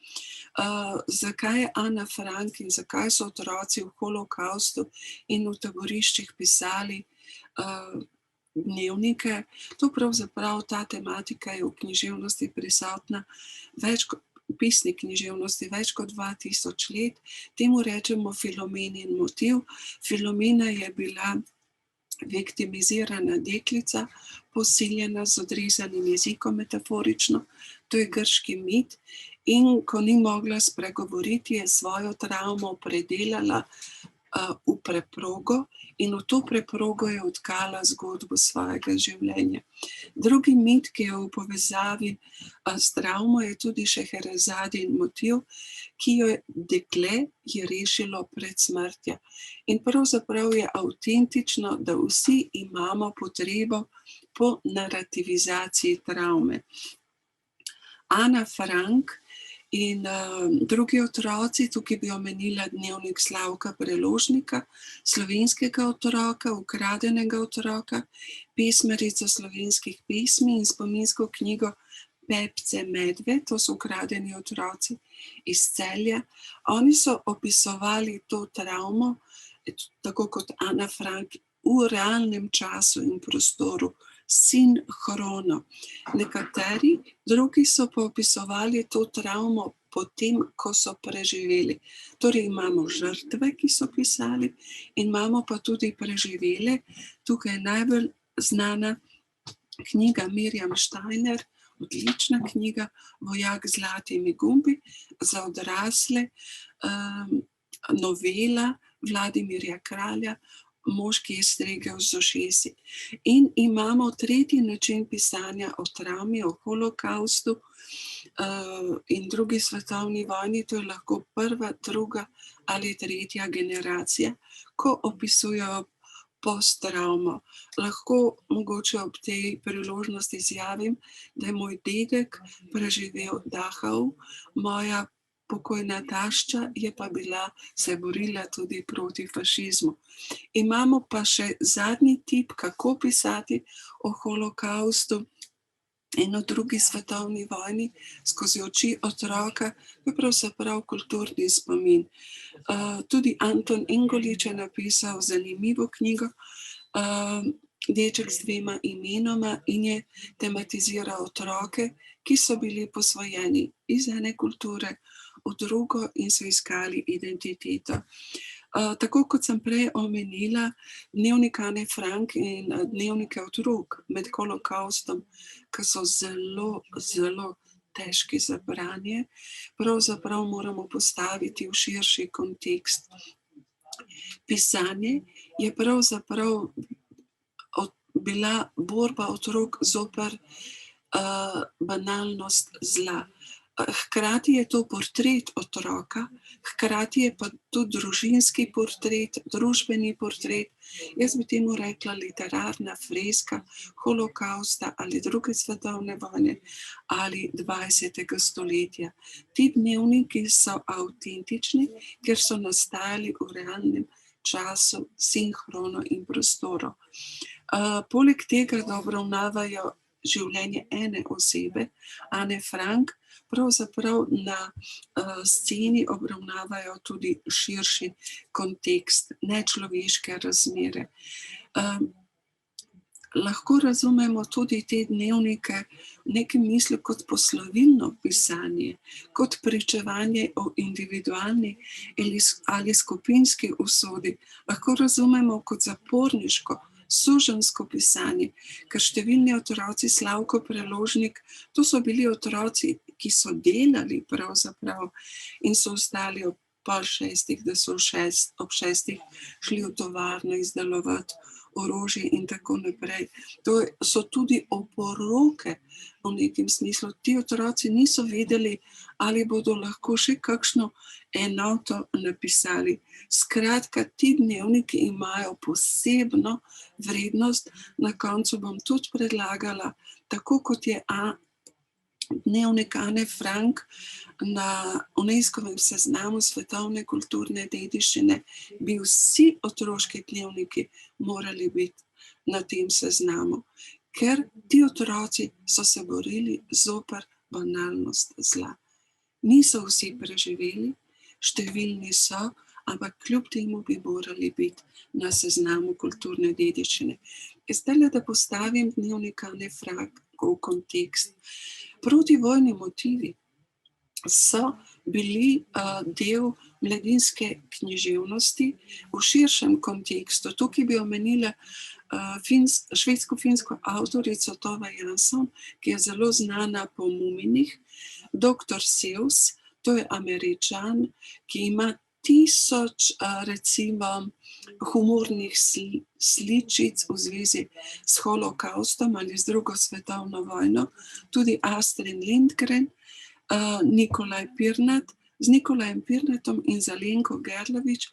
Zakaj je Ana Frank in zakaj so otroci v holokaustu in v taboriščih pisali dnevnike? To pravzaprav ta tematika je v književnosti prisotna v pisni književnosti več kot 2000 let. Temu rečemo Filomenin motiv. Filomena je bila viktimizirana deklica, posiljena z odrezanim jezikom metaforično. To je grški mit. In ko ni mogla spregovoriti, je svojo travmo predelala v preprogo in v to preprogo je odkala zgodbo svojega življenja. Drugi mit, ki je v povezavi s travmo, je tudi Šeherezadin motiv, ki jo dekle je rešilo pred smrtjo. In pravzaprav je avtentično, da vsi imamo potrebo po narativizaciji travme. Ana Frank in drugi otroci, tukaj bi omenila dnevnik Slavka Preložnika, slovenskega otroka, ukradenega otroka, pesmarico slovenskih pesmi in spominsko knjigo Pepce Medve, to so ukradeni otroci iz Celja. Oni so opisovali to travmo, tako kot Ana Frank, v realnem času in prostoru, sinhrono. Nekateri drugi so pa opisovali to travmo potem, ko so preživeli. Torej imamo žrtve, ki so pisali, in imamo pa tudi preživele. Tukaj je najbolj znana knjiga Mirjam Steiner, odlična knjiga, Vojak z zlatimi gumbi, za odrasle, novela Vladimirja Kralja, Mož, ki je stregel z ušesi. In imamo tretji način pisanja o travmi, o holokaustu in drugi svetovni vojni, to je lahko prva, druga ali tretja generacija, ko opisujejo posttravmo. Lahko mogoče ob tej priložnosti izjavim, da je moj dedek preživel Dachau, moja pokojna tašča je pa se borila tudi proti fašizmu. Imamo pa še zadnji tip, kako pisati o holokaustu in o drugi svetovni vojni skozi oči otroka, to je pravzaprav kulturni spomin. Tudi Anton Ingolič je napisal zanimivo knjigo, Deček z dvema imenoma, in je tematiziral otroke, ki so bili posvojeni iz ene kulture v drugo in so iskali identiteto. Tako kot sem prej omenila, dnevnik Ane Frank in dnevnike otrok med holokaustom, ki so zelo, zelo težki za branje, pravzaprav moramo postaviti v širši kontekst. Pisanje je pravzaprav bila borba otrok zoper banalnost zla. Hkrati je to portret otroka, hkrati je pa tudi družinski portret, družbeni portret, jaz bi temu rekla literarna freska holokausta ali druge svetovne vojne ali 20. stoletja. Ti dnevniki so avtentični, ker so nastajali v realnem času, sinhrono in prostoru. Poleg tega, da obravnavajo življenje ene osebe, Ane Frank, pravzaprav na sceni obravnavajo tudi širši kontekst, nečloveške razmere. Lahko razumemo tudi te dnevnike v nekem mislu kot poslovilno pisanje, kot pričevanje o individualni ali skupinski usodi. Lahko razumemo kot zaporniško, suženjsko pisanje, ker številni otroci, Slavko Preložnik, to so bili otroci, ki so delali pravzaprav in so ostali ob pol šestih, da so ob šestih šli v tovarno izdelovati orožje in tako naprej. To so tudi oporoke v nekem smislu. Ti otroci niso vedeli, ali bodo lahko še kakšno enoto napisali. Skratka, ti dnevniki imajo posebno vrednost. Na koncu bom tudi predlagala, tako kot je dnevnik Ane Frank na UNESCO-vem seznamu svetovne kulturne dediščine, bi vsi otroški dnevniki morali biti na tem seznamu, ker ti otroci so se borili zoper banalnost zla. Niso vsi preživeli, številni so, ampak kljub temu bi morali biti na seznamu kulturne dediščine. Zdaj, da postavim dnevnik Ane Frank v kontekst. Protivojni motivi so bili del mladinske književnosti v širšem kontekstu. Tukaj bi omenila švedsko-finsko avtorico Tove Jansson, ki je zelo znana po Muminih, Dr. Seuss, to je Američan, ki ima 1000 recimo humornih sličic v zvezi s holokaustom ali z drugo svetovno vojno, tudi Astrid Lindgren, Nikolaj Pirnat. Z Nikolajem Pirnatom in Zalenko Gerlovič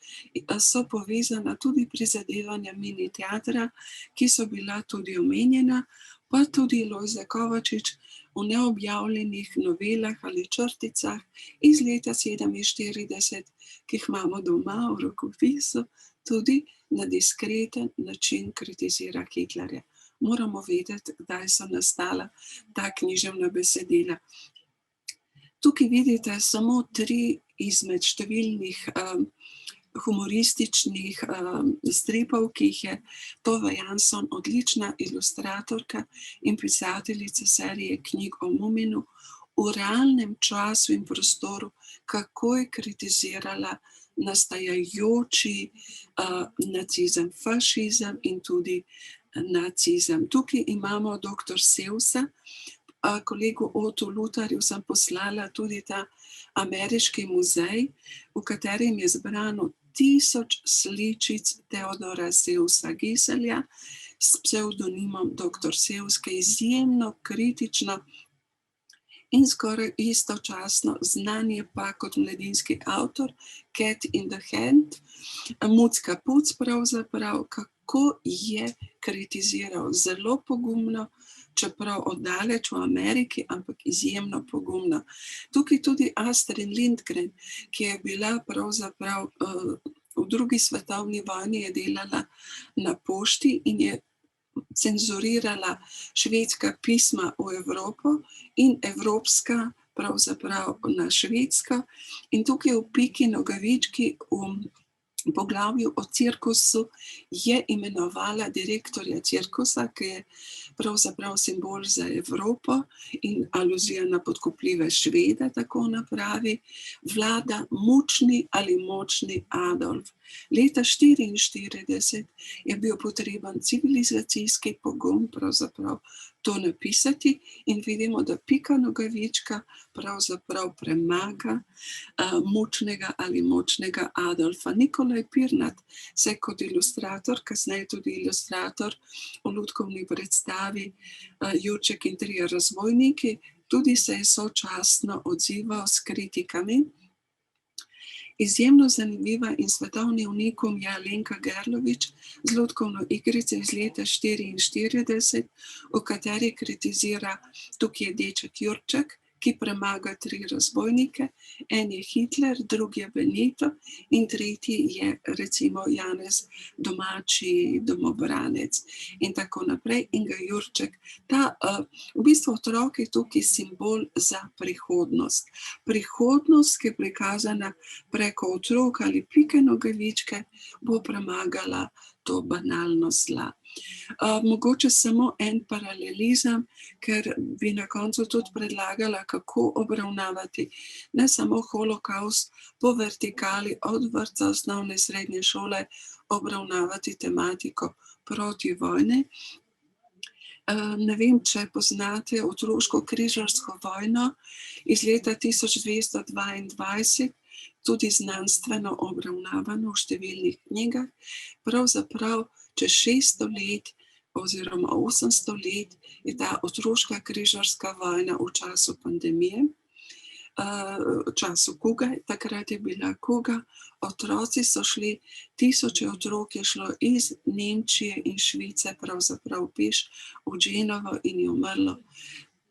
so povezana tudi prizadevanja mini teatra, ki so bila tudi omenjena, pa tudi Lojze Kovačič v neobjavljenih novelah ali črticah iz leta 1947, ki jih imamo doma v rokopisu, tudi na diskreten način kritizira Hitlerja. Moramo vedeti, kdaj so nastala ta književna besedila. Tukaj vidite samo 3 izmed številnih humorističnih stripov, ki jih je Tove Jansson, odlična ilustratorka in pisateljica serije knjig o Muminu, v realnem času in prostoru, kako je kritizirala nastajajoči nacizem, fašizem in tudi nacizem. Tukaj imamo dr. Seussa. Kolegu Otu Lutarju sem poslala tudi ta ameriški muzej, v katerem je zbrano 1000 sličic Teodora Seusa Giselja s psevdonimom dr. Seus, ki je izjemno kritično in skoraj istočasno znanje pa kot mladinski avtor, Cat in the Hand, Mucka Puc pravzaprav, kako je kritiziral zelo pogumno, čeprav oddaleč v Ameriki, ampak izjemno pogumno. Tukaj tudi Astrid Lindgren, ki je bila pravzaprav v drugi svetovni vojni je delala na pošti in je cenzurirala švedska pisma v Evropo in evropska pravzaprav na švedsko. In tukaj v Piki Nogavički v poglavju o cirkusu je imenovala direktorja cirkusa, ki je pravzaprav simbol za Evropo in aluzija na podkupljive Švede, tako napravi, vlada mučni ali močni Adolf. Leta 1944 je bil potreben civilizacijski pogum pravzaprav to napisati in vidimo, da Pika Nogavička pravzaprav premaga mučnega ali močnega Adolfa. Nikolaj Pirnat se kot ilustrator, kasneje tudi ilustrator v lutkovni predstavi Jurček in trije razbojniki, tudi se je sočasno odzival s kritikami. Izjemno zanimiva in svetovni unikum je Alenka Gerlovič z lutkovno igrico iz leta 1944, v kateri kritizira, tukaj je deček Jurček, ki premaga 3 razbojnike, en je Hitler, drugi je Benito in tretji je recimo Janez domači domobranec in tako naprej. In ga Jurček, v bistvu otrok je tukaj simbol za prihodnost. Prihodnost, ki je prikazana preko otrok ali Pike Nogavičke, bo premagala to banalnost zla. Mogoče samo en paralelizem, ker bi na koncu tudi predlagala, kako obravnavati ne samo holokaust po vertikali od vrtca, osnovne, srednje šole, obravnavati tematiko proti vojni. Ne vem, če poznate otroško križarsko vojno iz leta 1222, tudi znanstveno obravnavano v številnih knjigah. Pravzaprav čez 600 let oziroma 800 let je ta otroška križarska vojna v času pandemije, v času kuge, takrat je bila kuga, otroci so šli, 1000 otrok je šlo iz Nemčije in Švice pravzaprav peš v Genovo in je umrlo,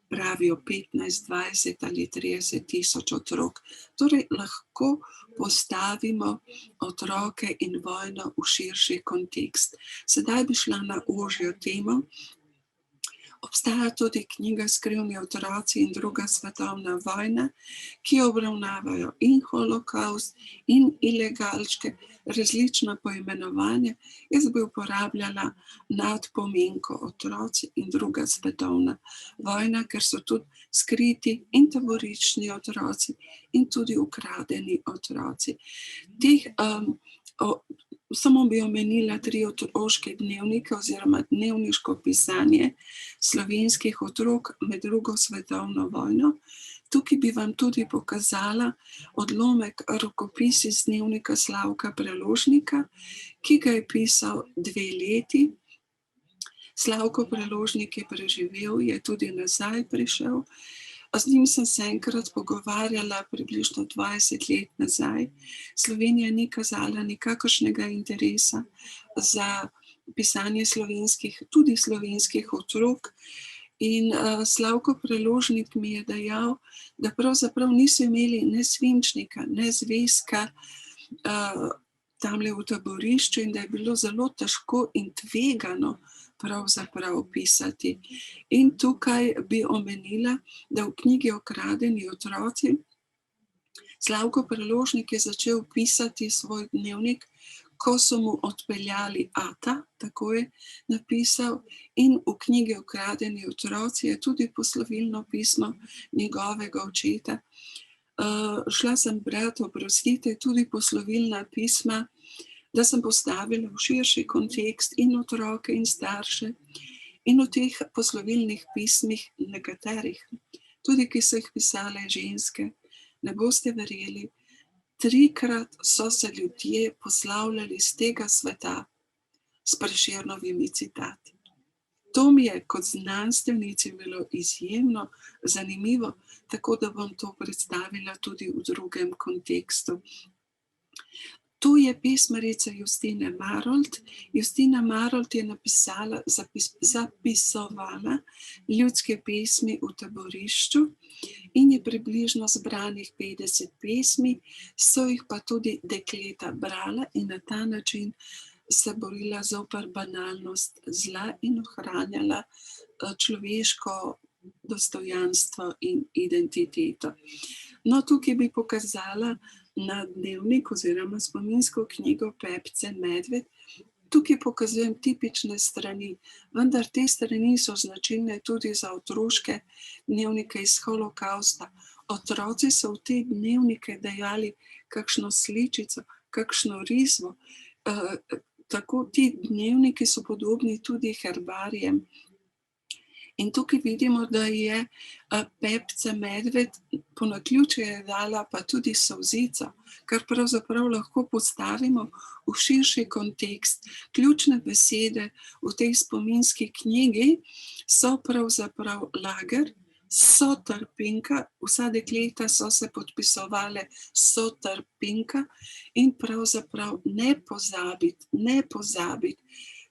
pravijo 15, 20 ali 30 tisoč otrok. Torej lahko postavimo otroke in vojno v širši kontekst. Sedaj bi šla na ožjo temo. Obstaja tudi knjiga Skrivni otroci in druga svetovna vojna, ki obravnavajo in holokaust in ilegalčke, različna poimenovanja. Jaz bi uporabljala nadpomenko otroci in druga svetovna vojna, ker so tudi skriti in taborični otroci in tudi ukradeni otroci. Samo bi omenila 3 otroške dnevnike oziroma dnevniško pisanje slovenskih otrok med drugo svetovno vojno. Tukaj bi vam tudi pokazala odlomek rokopis iz dnevnika Slavka Preložnika, ki ga je pisal 2 leti. Slavko Preložnik je preživel, je tudi nazaj prišel. Z njim sem se enkrat pogovarjala približno 20 let nazaj. Slovenija ni kazala nikakršnega interesa za pisanje tudi slovenskih otrok. In Slavko Preložnik mi je dejal, da pravzaprav niso imeli ne svinčnika, ne zvezka tamle v taborišču in da je bilo zelo težko in tvegano pravzaprav pisati. In tukaj bi omenila, da v knjigi Okradeni otroci Slavko Preložnik je začel pisati svoj dnevnik, ko so mu odpeljali ata, tako je napisal, in v knjigi Okradeni otroci je tudi poslovilno pismo njegovega očeta. Šla sem brati, oprostite, tudi poslovilna pisma, da sem postavila v širši kontekst in otroke in starše in v teh poslovilnih pismih nekaterih, tudi ki so jih pisale ženske, ne boste verjeli, 3-krat so se ljudje poslavljali z tega sveta s Prešernovimi citati. To mi je kot znanstvenici bilo izjemno zanimivo, tako da bom to predstavila tudi v drugem kontekstu. Tu je pismarica Justine Marolt. Justina Marolt je napisala, zapisovala ljudske pesmi v taborišču in je približno zbranih 50 pesmi, so jih pa tudi dekleta brala in na ta način se borila zoper banalnost zla in ohranjala človeško dostojanstvo in identiteto. No, tukaj bi pokazala na dnevnik oziroma spominsko knjigo Pepce Medved. Tukaj pokazujem tipične strani, vendar te strani so značilne tudi za otroške dnevnike iz holokausta. Otroci so v te dnevnike dajali kakšno sličico, kakšno risbo. Tako ti dnevniki so podobni tudi herbarijem. In tukaj vidimo, da je Pepca Medved po naključju je dala pa tudi solzico, kar pravzaprav lahko postavimo v širši kontekst. Ključne besede v tej spominski knjigi so pravzaprav lager, sotrpinka, vsa dekleta so se podpisovale sotrpinka in pravzaprav ne pozabiti.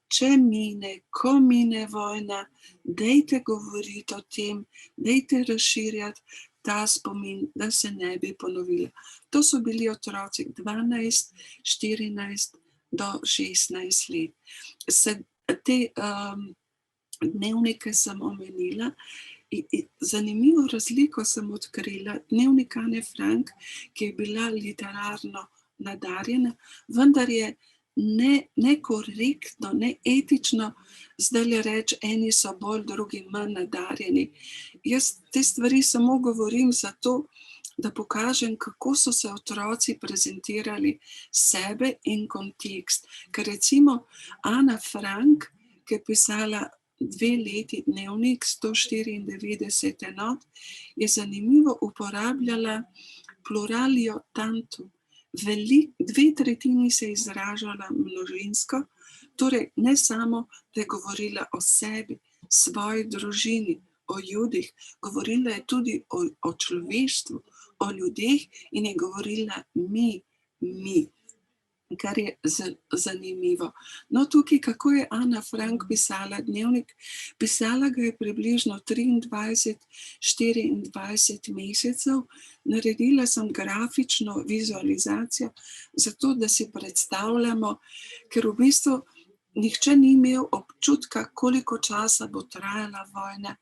Če mine, ko mine vojna, dajte govoriti o tem, dajte razširjati ta spomin, da se ne bi ponovila. To so bili otroci 12, 14 do 16 let. Te dnevnike sem omenila. Zanimivo razliko sem odkrila. Dnevnik Ane Frank, ki je bila literarno nadarjena, vendar je nekorektno, neetično zdaj reči, eni so bolj, drugi manj nadarjeni. Jaz te stvari samo govorim zato, da pokažem, kako so se otroci prezentirali sebe in kontekst. Ker recimo Ana Frank, ki je pisala 2 leti dnevnik, 194 enot, je zanimivo uporabljala pluralio tantum. 2/3 se je izražala množinsko, torej ne samo, da je govorila o sebi, svoji družini, o Judih, govorila je tudi o človeštvu, o ljudeh in je govorila mi, kar je zanimivo. No, tukaj, kako je Ana Frank pisala dnevnik? Pisala ga je približno 23-24 mesecev. Naredila sem grafično vizualizacijo, zato da si predstavljamo, ker v bistvu nihče ni imel občutka, koliko časa bo trajala vojna.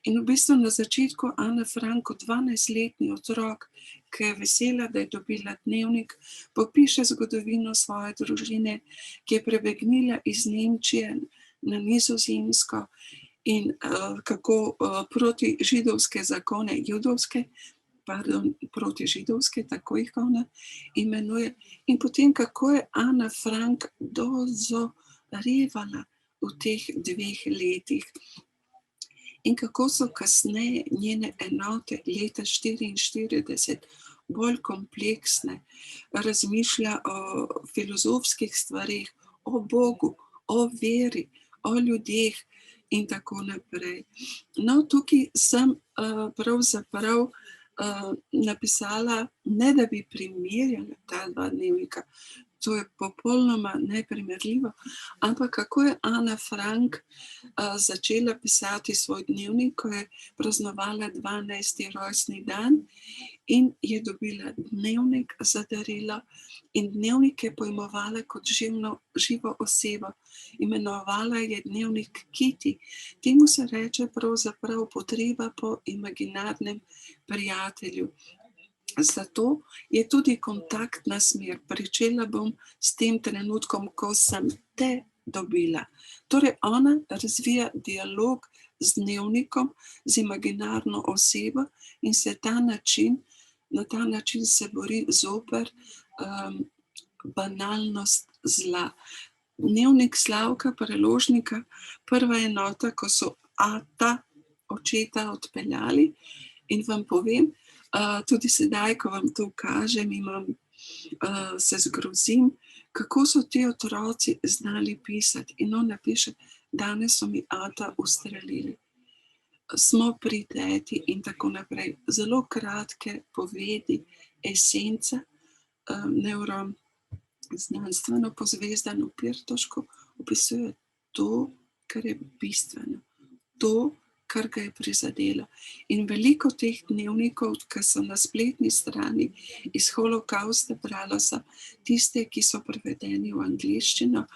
In v bistvu na začetku Ana Frank, kot 12-letni otrok, ki je vesela, da je dobila dnevnik, popiše zgodovino svoje družine, ki je prebegnila iz Nemčije na Nizozemsko in kako proti židovske zakone, proti židovske, tako jih ona imenuje. In potem, kako je Ana Frank dozorevala v teh 2 letih. In kako so kasneje njene enote leta 1944 bolj kompleksne, razmišlja o filozofskih stvarih, o Bogu, o veri, o ljudeh in tako naprej. No, tukaj sem pravzaprav napisala, ne da bi primerjala ta 2 dnevnika, to je popolnoma neprimerljivo, ampak kako je Ana Frank začela pisati svoj dnevnik, ko je praznovala 12. rojstni dan in je dobila dnevnik za darilo in dnevnik je pojmovala kot živo osebo. Imenovala je dnevnik Kitty. Temu se reče pravzaprav potreba po imaginarnem prijatelju. Zato je tudi kontaktna smer. Pričela bom s tem trenutkom, ko sem te dobila. Torej, ona razvija dialog z dnevnikom, z imaginarno osebo in se na ta način se bori zoper banalnost zla. Dnevnik Slavka Preložnika, prva enota, ko so ata, očeta, odpeljali in vam povem, tudi sedaj, ko vam to kažem, imam se zgrozim, kako so ti otroci znali pisati. In on napiše, danes so mi ata ustrelili. Smo pri teti in tako naprej. Zelo kratke povedi, esence, neuroznanstveno pozvezdan v Pirtošku opisuje to, kar je bistveno, to, kar ga je prizadelo. In veliko teh dnevnikov, ki so na spletni strani iz holokausta, brala sem tiste, ki so prevedeni v angleščino,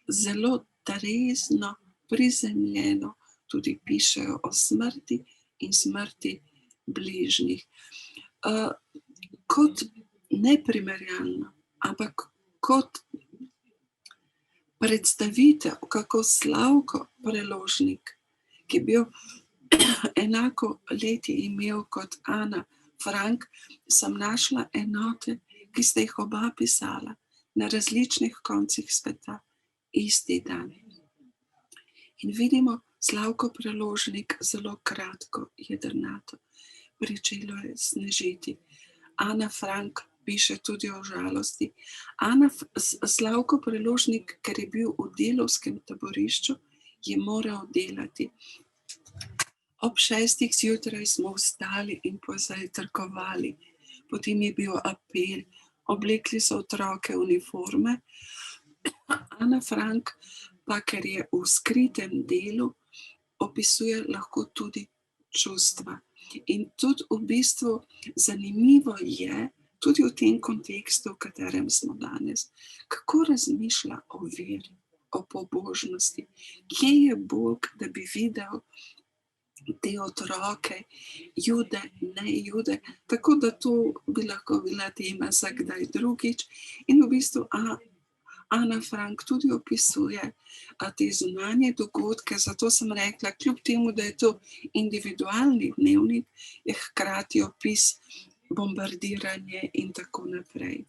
zelo trezno, prizemljeno tudi pišejo o smrti in smrti bližnjih. Kot neprimerjalno, ampak kot predstavitev, kako Slavko Preložnik, ki je bil enako leti imel kot Ana Frank, sem našla enote, ki sta jih oba pisala na različnih koncih sveta, isti dan. In vidimo, Slavko Preložnik zelo kratko, jedrnato, pričelo je snežiti. Ana Frank piše tudi o žalosti. Slavko Preložnik, ker je bil v delavskem taborišču, je moral delati. Ob 6. zjutraj smo vstali in pozajtrkovali. Potem je bil apel, oblekli so otroke uniforme. Ana Frank pa, ker je v skritem delu, opisuje lahko tudi čustva. In tudi v bistvu zanimivo je, tudi v tem kontekstu, v katerem smo danes, kako razmišlja o veri, o pobožnosti. Kje je Bog, da bi videl te otroke, jude, ne jude, tako da to bi lahko bila tema za kdaj drugič. In v bistvu Ana Frank tudi opisuje te zunanje dogodke, zato sem rekla, kljub temu, da je to individualni dnevnik, je hkrati opis bombardiranje in tako naprej.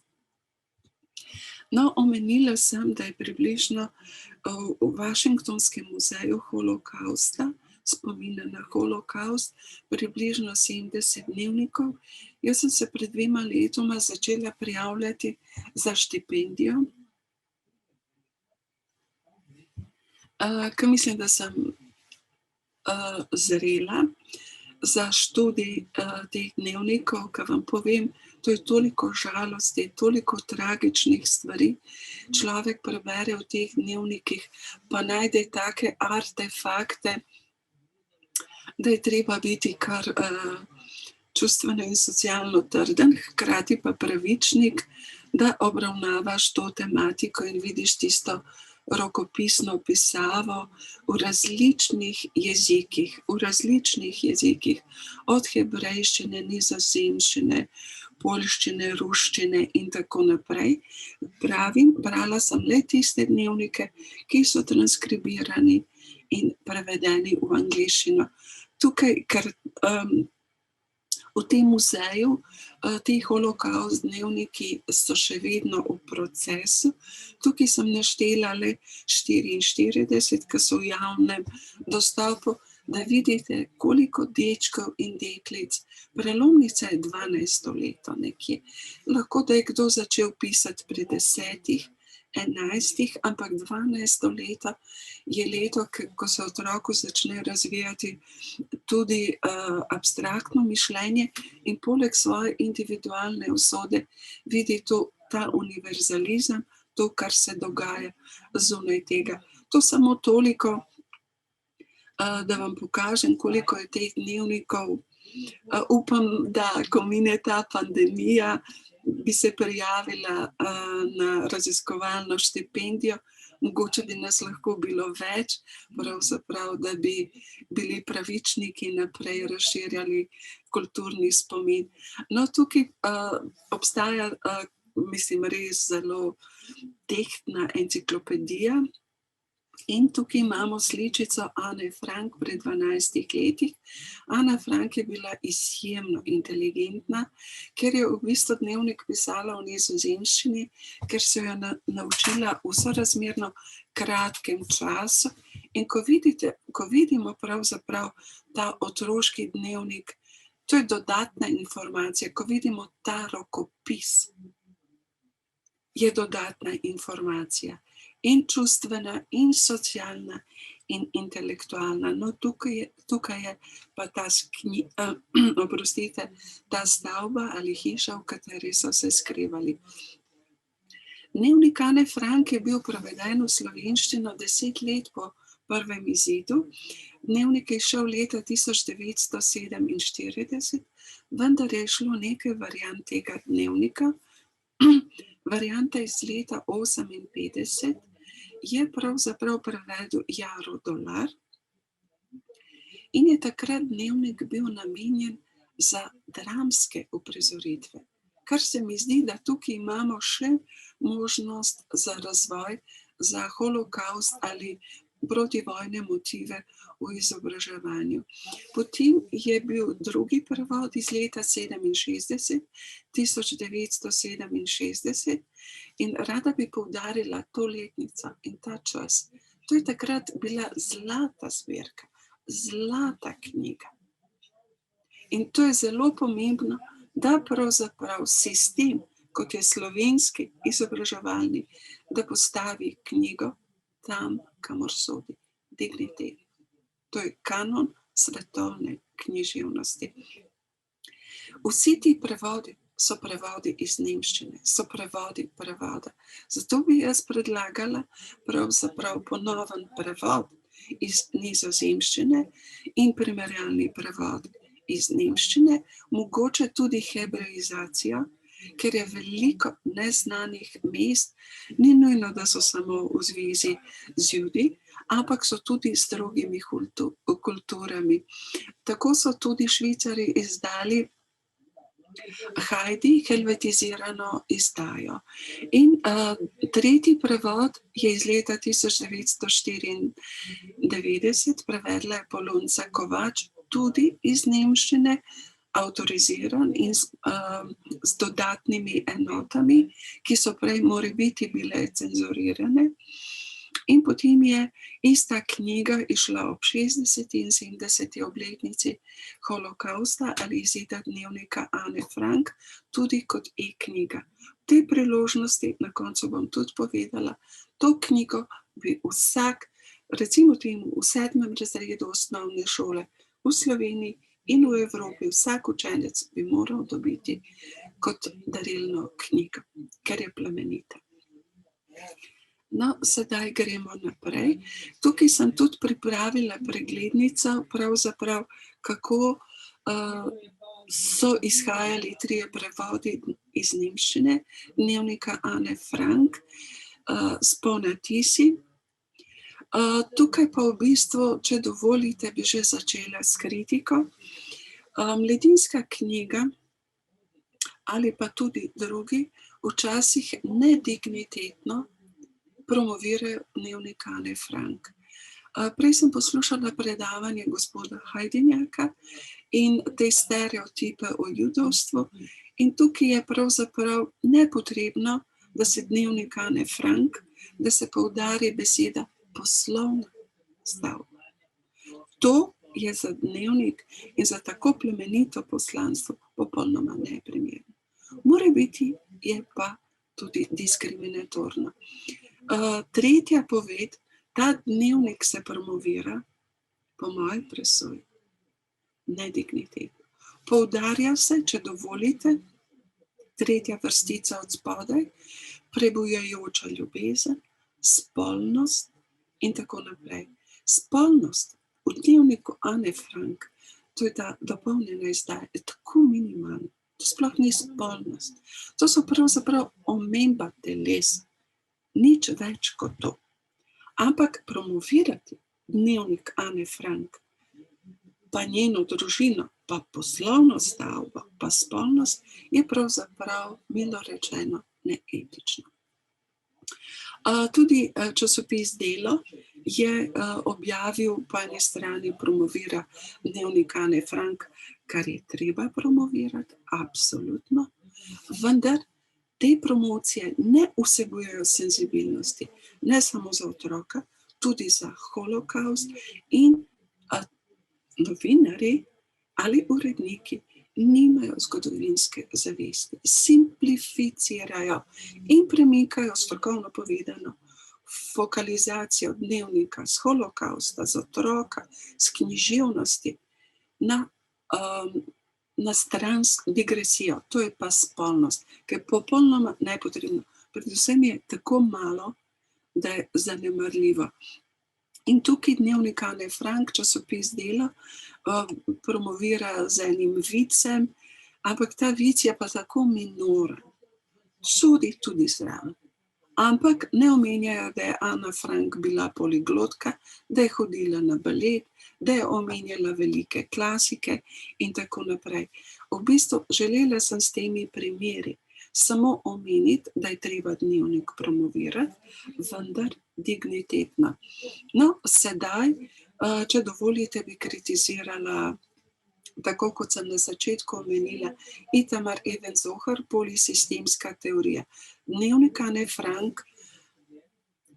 No, omenila sem, da je približno v Washingtonskem muzeju holokausta, spomina na holokaust, približno 70 dnevnikov. Jaz sem se pred 2 letoma začela prijavljati za štipendijo, ker mislim, da sem zrela za študij teh dnevnikov, ker vam povem, to je toliko žalosti, toliko tragičnih stvari. Človek prebere v teh dnevnikih, pa najde take artefakte, da je treba biti kar čustveno in socialno trden, hkrati pa pravičnik, da obravnavaš to tematiko in vidiš tisto rokopisno pisavo v različnih jezikih, od hebrejščine, nizozemščine, poljščine, ruščine in tako naprej. Brala sem le tiste dnevnike, ki so transkribirani in prevedeni v angleščino. Tukaj, ker v tem muzeju ti holokaust dnevniki so še vedno v procesu. Tukaj sem naštela le 44, ki so v javnem dostopu, da vidite, koliko dečkov in deklic. Prelomnica je 12. leto nekje. Lahko, da je kdo začel pisati pri 10, 11, ampak 12. leto je leto, ko se otroku začne razvijati tudi abstraktno mišljenje in poleg svoje individualne usode vidi ta univerzalizem, to, kar se dogaja zunaj tega. To samo toliko, da vam pokažem, koliko je teh dnevnikov. Upam, da ko mine ta pandemija, bi se prijavila na raziskovalno štipendijo, mogoče bi nas lahko bilo več, pravzaprav, da bi bili pravičniki naprej razširjali kulturni spomin. No, tukaj obstaja, mislim, res zelo tehtna enciklopedija in tukaj imamo sličico Ane Frank pred 12 letih. Ana Frank je bila izjemno inteligentna, ker je v bistvu dnevnik pisala v nizozemščini, ker se jo naučila v sorazmerno kratkem času. In ko vidimo pravzaprav ta otroški dnevnik, to je dodatna informacija, ko vidimo ta rokopis. je dodatna informacija, in čustvena, in socialna, in intelektualna. No, tukaj je pa ta stavba ali hiša, v kateri so se skrivali. Dnevnik Ane Frank je bil preveden v slovenščino 10 let po prvem izidu. Dnevnik je šel leta 1947, vendar je šlo nekaj variant tega dnevnika. Varianta iz leta 1958 je pravzaprav prevedel Jaro Dolar in je takrat dnevnik bil namenjen za dramske uprizoritve. Kar se mi zdi, da tukaj imamo še možnost za razvoj, za holokaust ali protivojne motive v izobraževanju. Potem je bil drugi prevod iz leta 1967, in rada bi poudarila to letnico in ta čas. To je takrat bila zlata zbirka, zlata knjiga. In to je zelo pomembno, da pravzaprav sistem, kot je slovenski izobraževalni, da postavi knjigo tam, kamor sodi, digniteti. To je kanon svetovne književnosti. Vsi ti prevodi so prevodi iz nemščine, so prevodi prevoda. Zato bi jaz predlagala pravzaprav ponoven prevod iz nizozemščine in primerjalni prevod iz nemščine, mogoče tudi hebreizacijo, ker je veliko neznanih mest, ni nujno, da so samo v zvezi z Judi, ampak so tudi z drugimi kulturami. Tako so tudi Švicari izdali Heidi, helvetizirano izdajo. In tretji prevod je iz leta 1994, prevedla je Polonca Kovač, tudi iz nemščine, avtoriziran in z dodatnimi enotami, ki so prej morebiti bile cenzurirane. In potem je ista knjiga išla ob 60. in 70. obletnici holokausta ali izida dnevnika Ane Frank, tudi kot e-knjiga. V tej priložnosti, na koncu bom tudi povedala, to knjigo bi vsak, recimo temu v 7. razredu osnovne šole v Sloveniji in v Evropi, vsak učenec bi moral dobiti kot darilno knjigo, ker je plemenita. No, sedaj gremo naprej. Tukaj sem tudi pripravila preglednico, pravzaprav kako so izhajali 3 prevodi iz nemščine, dnevnika Ane Frank, s ponatisi. Tukaj pa v bistvu, če dovolite, bi že začela s kritiko. Mladinska knjiga ali pa tudi drugi včasih nedignitetno promovirajo dnevnik Ane Frank. Prej sem poslušala predavanje gospoda Hajdinjaka in te stereotipe o judovstvu in tukaj je pravzaprav nepotrebno, da se dnevnik Ane Frank, da se poudari beseda poslovna stavba. To je za dnevnik in za tako plemenito poslanstvo popolnoma neprimerno. Morebiti je pa tudi diskriminatorno. Tretja poved, ta dnevnik se promovira, po moji presoji, nedignitetno. Poudarja se, če dovolite, 3. vrstica od spodaj, prebujajoča ljubezen, spolnost in tako naprej. Spolnost v dnevniku Ane Frank, to je ta dopolnjena izdaja, je tako minimalna. To sploh ni spolnost. To so pravzaprav omemba telesa. Nič več kot to. Ampak promovirati dnevnik Ane Frank, pa njeno družino, pa poslovno stavbo, pa spolnost, je pravzaprav, milo rečeno, neetično. Tudi časopis Delo je objavil, po eni strani promovira dnevnik Ane Frank, kar je treba promovirati, absolutno, vendar te promocije ne vsebujejo senzibilnosti, ne samo za otroka, tudi za holokaust in novinarji ali uredniki nimajo zgodovinske zavesti, simplificirajo in premikajo, strokovno povedano, fokalizacijo dnevnika z holokausta, z otroka, z književnosti na stransko digresijo. To je pa spolnost, ki je popolnoma nepotrebno. Predvsem je tako malo, da je zanemarljivo. In tukaj dnevnik Ane Frank, časopis Delo, promovira z enim vicem, ampak ta vic je pa tako minoren. Sodi tudi zraven. Ampak ne omenjajo, da je Ana Frank bila poliglotka, da je hodila na balet, da je omenjala velike klasike in tako naprej. V bistvu želela sem s temi primeri samo omeniti, da je treba dnevnik promovirati, vendar dignitetno. No, sedaj, če dovolite, bi kritizirala, tako kot sem na začetku omenila, Itamar Evenzohar, polisistemska teorija. Dnevnik Ane Frank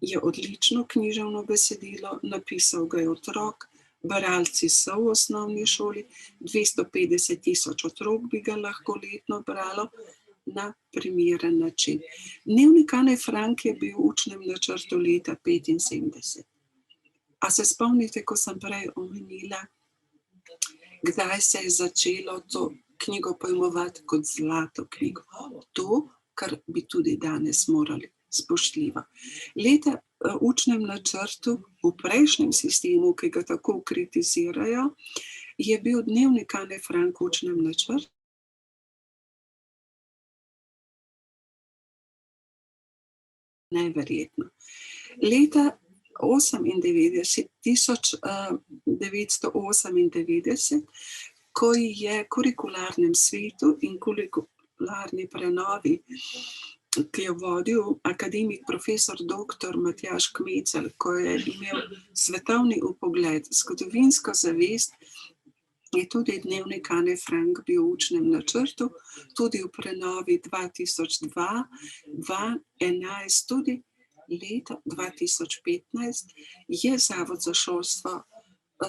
je odlično književno besedilo, napisal ga je otrok, bralci so v osnovni šoli, 250 000 otrok bi ga lahko letno bralo na primeren način. Dnevnik Ane Frank je bil v učnem načrtu leta 1975. A se spomnite, ko sem prej omenila, kdaj se je začelo to knjigo pojmovati kot zlato knjigo? To, kar bi tudi danes morali spoštljivo. Leta v učnem načrtu, v prejšnjem sistemu, ki ga tako kritizirajo, je bil dnevnik Ane Frank v učnem načrtu. Neverjetno. Leta 1998, ko je kurikularnem svetu in kurikularni prenovi, ki je vodil akademik profesor dr. Matjaž Kmecel, ko je imel svetovni vpogled, zgodovinsko zavest, je tudi dnevnik Ane Frank bil v učnem načrtu, tudi v prenovi 2002, 2011, tudi leta 2015 je Zavod za šolstvo,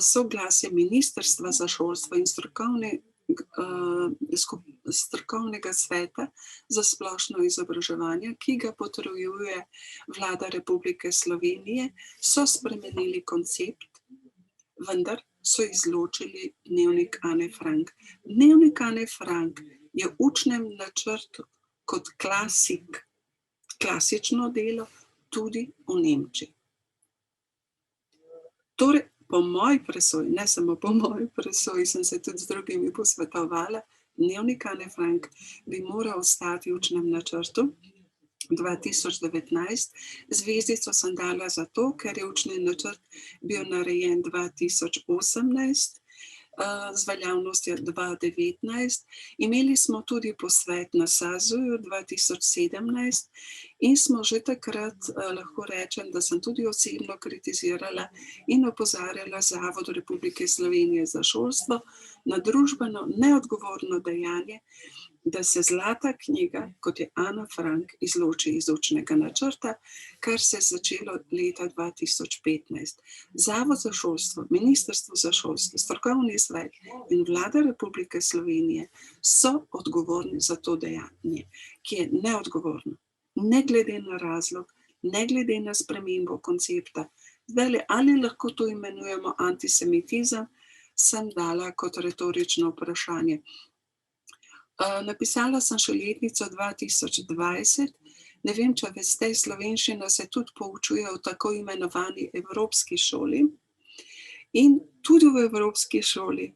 soglasje Ministrstva za šolstvo in strokovnega sveta za splošno izobraževanje, ki ga potrjuje Vlada Republike Slovenije, so spremenili koncept, vendar so izločili dnevnik Ane Frank. Dnevnik Ane Frank je v učnem načrtu kot klasično delo tudi v Nemčiji. Torej, po moji presoji, ne samo po moji presoji, sem se tudi z drugimi posvetovala, dnevnik Ane Frank bi moral ostati v učnem načrtu 2019. Zvezdico sem dala zato, ker je učni načrt bil narejen 2018, z veljavnostjo 2019. Imeli smo tudi posvet na SAZU 2017 in smo že takrat, lahko rečem, da sem tudi osebno kritizirala in opozarjala Zavod Republike Slovenije za šolstvo na družbeno neodgovorno dejanje, da se zlata knjiga, kot je Ana Frank, izloči iz učnega načrta, kar se je začelo leta 2015. Zavod za šolstvo, Ministrstvo za šolstvo, strokovni svet in Vlada Republike Slovenije so odgovorni za to dejanje, ki je neodgovorno, ne glede na razlog, ne glede na spremembo koncepta. Zdaj, ali lahko to imenujemo antisemitizem, sem dala kot retorično vprašanje. Napisala sem še letnico 2020, ne vem, če veste, slovenščina se tudi poučuje v tako imenovani evropski šoli in tudi v evropski šoli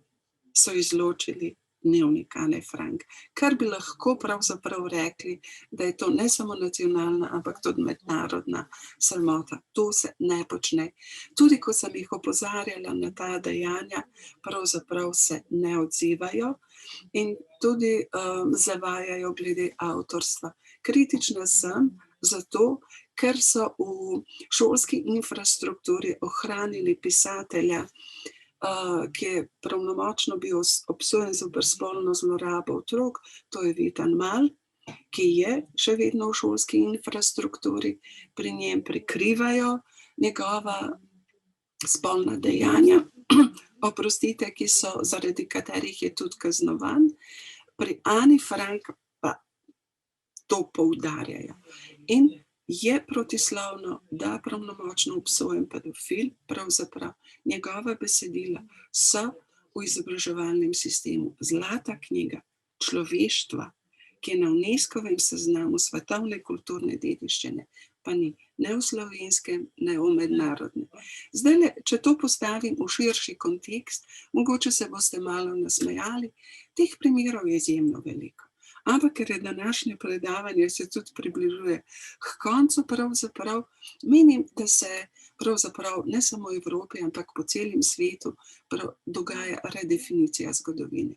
so izločili dnevnik Ane Frank, kar bi lahko pravzaprav rekli, da je to ne samo nacionalna, ampak tudi mednarodna sramota. To se ne počne. Tudi ko sem jih opozarjala na ta dejanja, pravzaprav se ne odzivajo in tudi zavajajo glede avtorstva. Kritična sem zato, ker so v šolski infrastrukturi ohranili pisatelja, ki je pravnomočno bil obsojen zoper spolno zlorabo otrok, to je Vitan Mal, ki je še vedno v šolski infrastrukturi, pri njem prikrivajo njegova spolna dejanja, oprostite, ki so, zaradi katerih je tudi kaznovan. Pri Ani Frank pa to poudarjajo. In je protislovno, da pravnomočno obsojen pedofil, pravzaprav njegova besedila so v izobraževalnem sistemu zlata knjiga človeštva, ki je na UNESCO-vem seznamu svetovne kulturne dediščine, pa ni ne v slovenskem, ne v mednarodnem. Zdaj, če to postavim v širši kontekst, mogoče se boste malo nasmejali, teh primerov je izjemno veliko. Ampak, ker je današnje predavanje se tudi približuje k koncu, pravzaprav menim, da se pravzaprav ne samo v Evropi, ampak po celem svetu dogaja redefinicija zgodovine.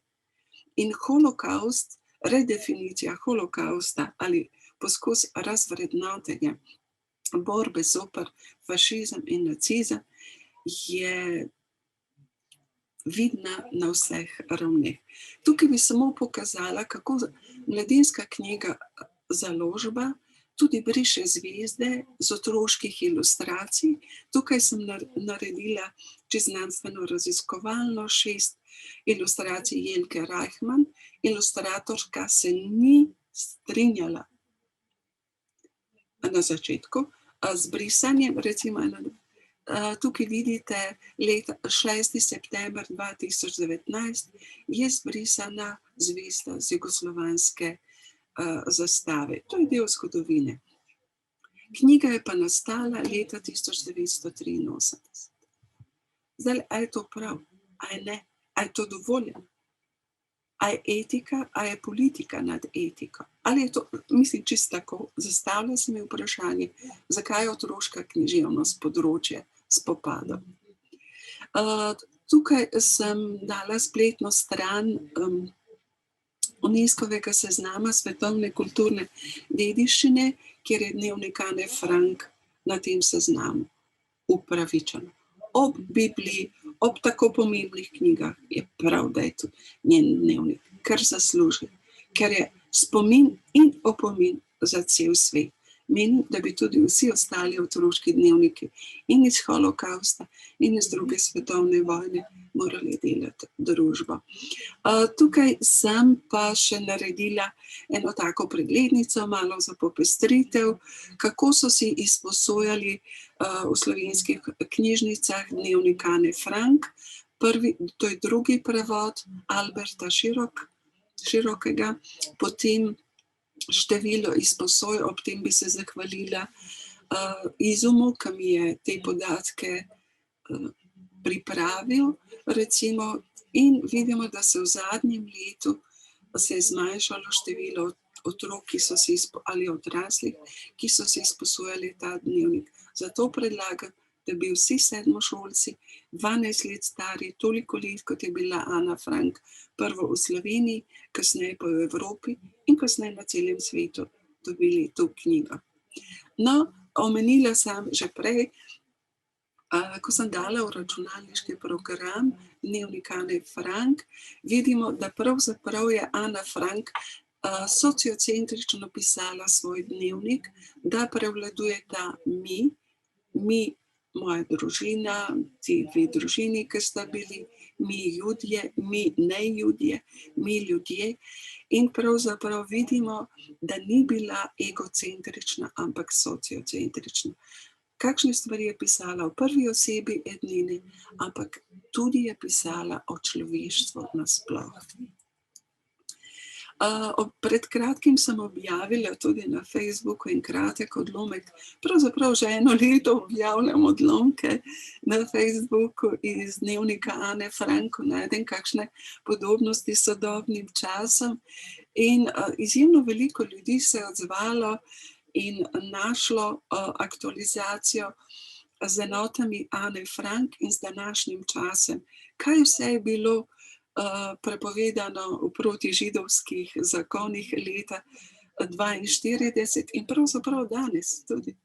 In holokaust, redefinicija holokausta ali poskus razvrednotenja borbe zoper fašizem in nacizem je vidna na vseh ravneh. Tukaj bi samo pokazala, kako mladinska knjiga Založba tudi briše zvezde z otroških ilustracij. Tukaj sem naredila čisto znanstveno raziskovalno 6 ilustracij Jelke Reichmann. Ilustratorka se ni strinjala na začetku z brisanjem, recimo tukaj vidite 6. september 2019 je zbrisana zvezda z jugoslovanske zastave. To je del zgodovine. Knjiga je pa nastala leta 1983. Zdaj, a je to prav? A je ne? A je to dovoljeno? A je etika, a je politika nad etiko? Ali je to, mislim, čisto tako, zastavlja se mi vprašanje, zakaj je otroška književnost področje spopadov. Tukaj sem dala spletno stran UNESCO-vega seznama svetovne kulturne dediščine, kjer je dnevnik Ane Frank na tem seznamu upravičeno. Ob Bibliji, ob tako pomembnih knjigah je prav, da je to njen dnevnik, kar zasluži, ker je spomin in opomin za cel svet. Menim, da bi tudi vsi ostali otroški dnevniki in iz holokausta in iz druge svetovne vojne morali delati družbo. Tukaj sem pa še naredila eno tako preglednico, malo za popestritev, kako so si izposojali v slovenskih knjižnicah dnevnik Ane Frank. Prvi, to je drugi prevod Alberta Širokega, potem število izposoj, ob tem bi se zahvalila Izumu, ki mi je te podatke pripravil, recimo, in vidimo, da se v zadnjem letu se je zmanjšalo število otrok, ki so si ali odraslih, ki so si izposojali ta dnevnik. Zato predlagam, da bi vsi sedmošolci, 12 let stari, toliko let, kot je bila Ana Frank, prvo v Sloveniji, kasneje pa v Evropi in kasneje na celem svetu dobili to knjigo. No, omenila sem že prej, ko sem dala v računalniški program dnevnik Ane Frank, vidimo, da pravzaprav je Ana Frank sociocentrično pisala svoj dnevnik, da prevladuje ta mi, moja družina, ti dve družini, ki sta bili, mi Judje, mi ne Judje, mi ljudje. In pravzaprav vidimo, da ni bila egocentrična, ampak sociocentrična. Kakšne stvari je pisala v prvi osebi ednine, ampak tudi je pisala o človeštvu nasploh. Pred kratkim sem objavila tudi na Facebooku en kratek odlomek, pravzaprav že 1 leto objavljam odlomke na Facebooku iz dnevnika Ane Frank, najdem kakšne podobnosti s sodobnim časom in izjemno veliko ljudi se je odzvalo in našlo aktualizacijo z enotami Ane Frank in z današnjim časem. Kaj vse je bilo prepovedano v protižidovskih zakonih leta 1942 in pravzaprav danes tudi.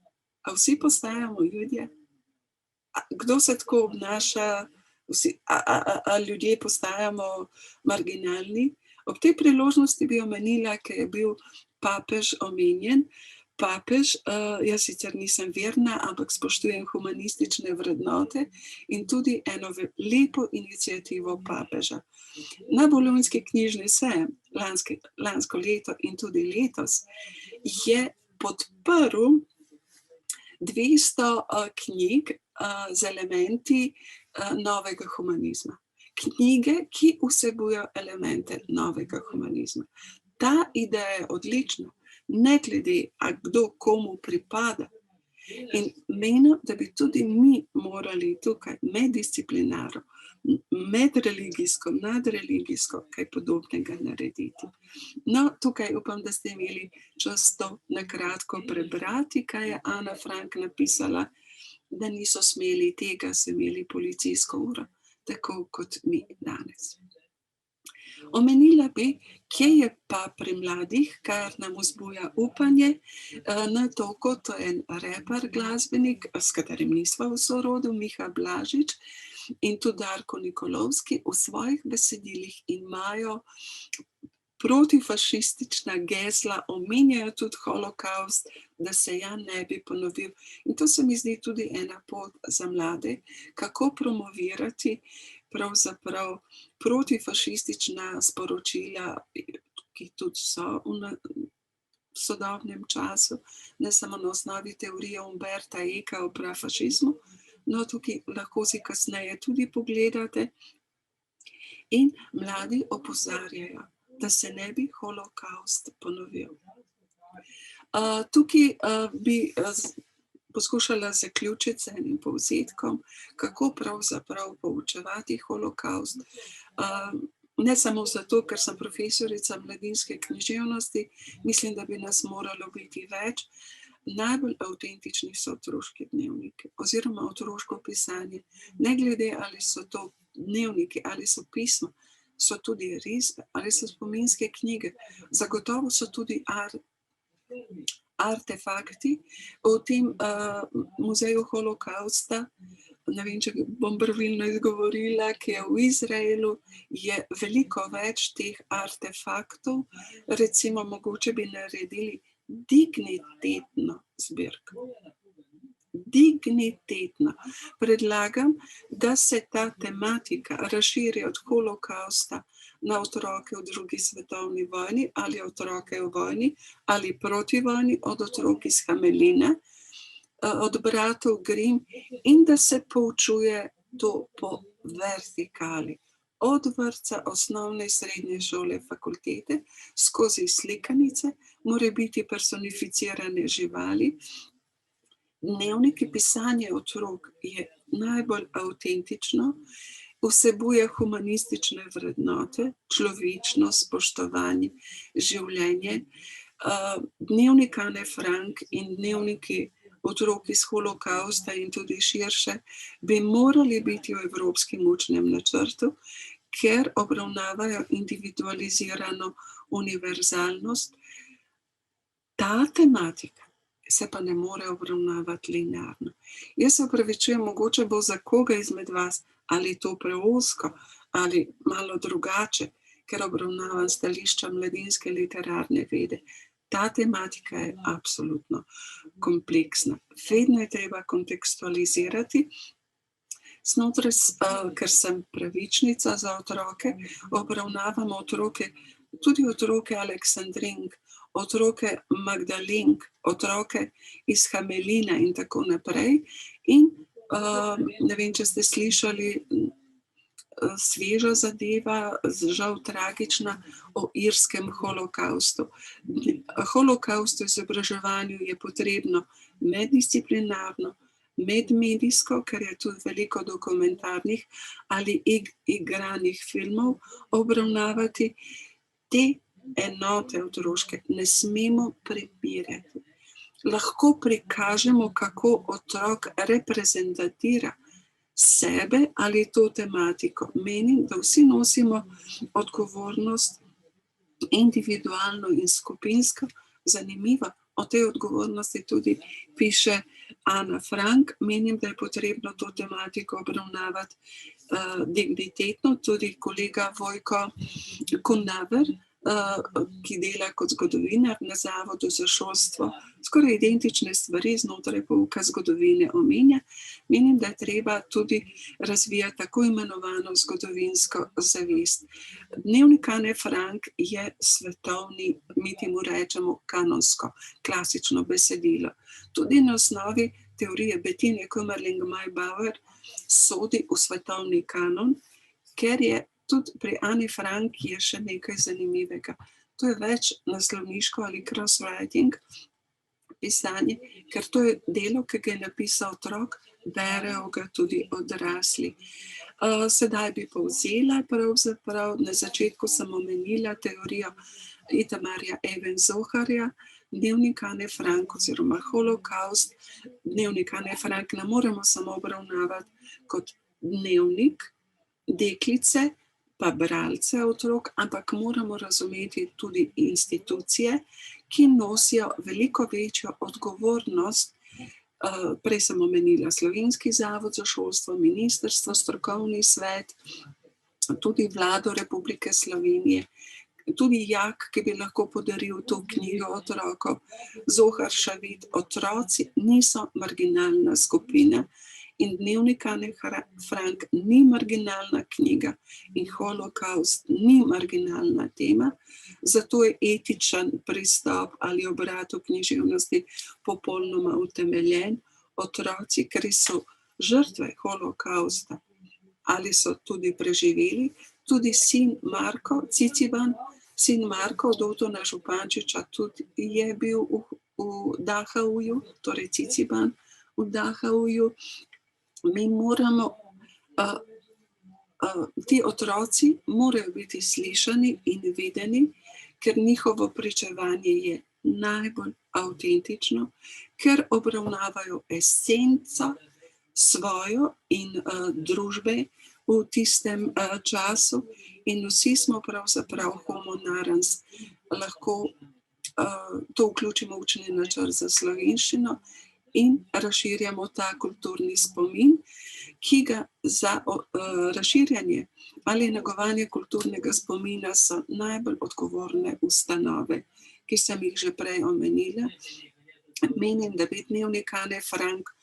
A vsi postajamo Judje? Kdo se tako obnaša? A ljudje postajamo marginalni? Ob tej priložnosti bi omenila, ker je bil papež omenjen, papež, jaz sicer nisem verna, ampak spoštujem humanistične vrednote in tudi eno lepo inicijativo papeža. Na Bolonjski knjižni sejem lansko leto in tudi letos je podprl 200 knjig z elementi novega humanizma. Knjige, ki vsebujejo elemente novega humanizma. Ta ideja je odlična, ne glede, kdo komu pripada. In menim, da bi tudi mi morali tukaj meddisciplinarno, medreligijsko, nadreligijsko kaj podobnega narediti. No, tukaj upam, da ste imeli čas to na kratko prebrati, kaj je Ana Frank napisala, da niso smeli tega, so imeli policijsko uro, tako kot mi danes. Omenila bi, kje je pa pri mladih, kar nam vzbuja upanje, na to, kot en reper, glasbenik, s katerim nisva v sorodu, Miha Blažič in tudi Darko Nikolovski v svojih besedilih imajo protifašistična gesla, omenjajo tudi holokaust, da se ja ne bi ponovil. In to se mi zdi tudi ena pot za mlade, kako promovirati pravzaprav protifašistična sporočila, ki tudi so v sodobnem času, ne samo na osnovi teorije Umberta Eka o prafašizmu, no tukaj lahko si kasneje tudi pogledate. In mladi opozarjajo, da se ne bi holokaust ponovil. Tukaj bi poskušala zaključiti z enim povzetkom, kako pravzaprav poučevati holokaust. Ne samo zato, ker sem profesorica mladinske književnosti, mislim, da bi nas moralo biti več. Najbolj avtentični so otroški dnevniki oziroma otroško pisanje. Ne glede, ali so to dnevniki, ali so pisma, so tudi risbe, ali so spominske knjige. Zagotovo so tudi artefakti. V tem muzeju holokausta, ne vem, če bom pravilno izgovorila, ki je v Izraelu, je veliko več teh artefaktov. Recimo, mogoče bi naredili dignitetno zbirko. Dignitetno. Predlagam, da se ta tematika razširi od holokausta na otroke v drugi svetovni vojni ali otroke v vojni ali proti vojni, od otrok iz Hamelina, od bratov Grimm, in da se poučuje to po vertikali. Od vrtca, osnovne, srednje šole, fakultete, skozi slikanice, morebiti personificirane živali. Dnevniki, pisanje otrok je najbolj avtentično, vsebuje humanistične vrednote, človečnost, spoštovanje, življenje. Dnevnik Ane Frank in dnevniki otrok iz holokausta in tudi širše bi morali biti v evropskem učnem načrtu, ker obravnavajo individualizirano univerzalnost. Ta tematika se pa ne more obravnavati linearno. Jaz se opravičujem, mogoče bo za koga izmed vas ali to preozko ali malo drugače, ker obravnavam stališča mladinske literarne vede. Ta tematika je absolutno kompleksna. Vedno je treba kontekstualizirati. Znotraj, ker sem pravičnica za otroke, obravnavamo otroke, tudi otroke Aleksandrink, otroke Magdalink, otroke iz Hamelina in tako naprej. In ne vem, če ste slišali, sveža zadeva, žal tragična, o irskem holokaustu. Holokaust v izobraževanju je potrebno meddisciplinarno, medmedijsko, ker je tudi veliko dokumentarnih ali igranih filmov obravnavati. Te enote otroške ne smemo prepirati. Lahko prikažemo, kako otrok reprezentatira sebe ali to tematiko. Menim, da vsi nosimo odgovornost individualno in skupinsko. Zanimivo, o tej odgovornosti tudi piše Ana Frank. Menim, da je potrebno to tematiko obravnavati dignitetno. Tudi kolega Vojko Kunaver ki dela kot zgodovinar na Zavodu za šolstvo, skoraj identične stvari znotraj pouka zgodovine omenja. Menim, da je treba tudi razvijati tako imenovano zgodovinsko zavest. Dnevnik Ane Frank je svetovni, mi temu rečemo kanonsko, klasično besedilo. Tudi na osnovi teorije Bettine Kömmerling-Maybauer sodi v svetovni kanon, ker je tudi pri Ani Frank je še nekaj zanimivega. To je več naslovniško ali crosswriting pisanje, ker to je delo, ki ga je napisal otrok, berejo ga tudi odrasli. Sedaj bi povzela pravzaprav, na začetku sem omenila teorijo Itamarja Evenzoharja, Dnevnik Ane Frank oziroma Holokaust. Dnevnik Ane Frank ne moremo samo obravnavati kot dnevnik deklice, pa bralce otrok, ampak moramo razumeti tudi institucije, ki nosijo veliko večjo odgovornost. Prej sem omenila Slovenski zavod za šolstvo, ministrstvo, strokovni svet, tudi vlado Republike Slovenije, tudi JAK, ki bi lahko podaril to knjigo otrokom. Zohar Šavid, otroci niso marginalna skupina. In Dnevnik Ane Frank ni marginalna knjiga in Holokaust ni marginalna tema, zato je etičen pristop ali obrat v književnosti popolnoma utemeljen. Otroci, ker so žrtve Holokausta ali so tudi preživeli, tudi sin Marko Ciciban, sin Marko od Otona Župančiča tudi je bil v Dachauju, torej Ciciban v Dachauju. Mi moramo, ti otroci morajo biti slišani in videni, ker njihovo pričevanje je najbolj avtentično, ker obravnavajo esenco svojo in družbe v tistem času in vsi smo pravzaprav homo narans, lahko to vključimo v učni načrt za slovenščino in razširjamo ta kulturni spomin, ki ga za razširjanje ali negovanje kulturnega spomina so najbolj odgovorne ustanove, ki sem jih že prej omenila. Menim, da bi Dnevnik Ane Frank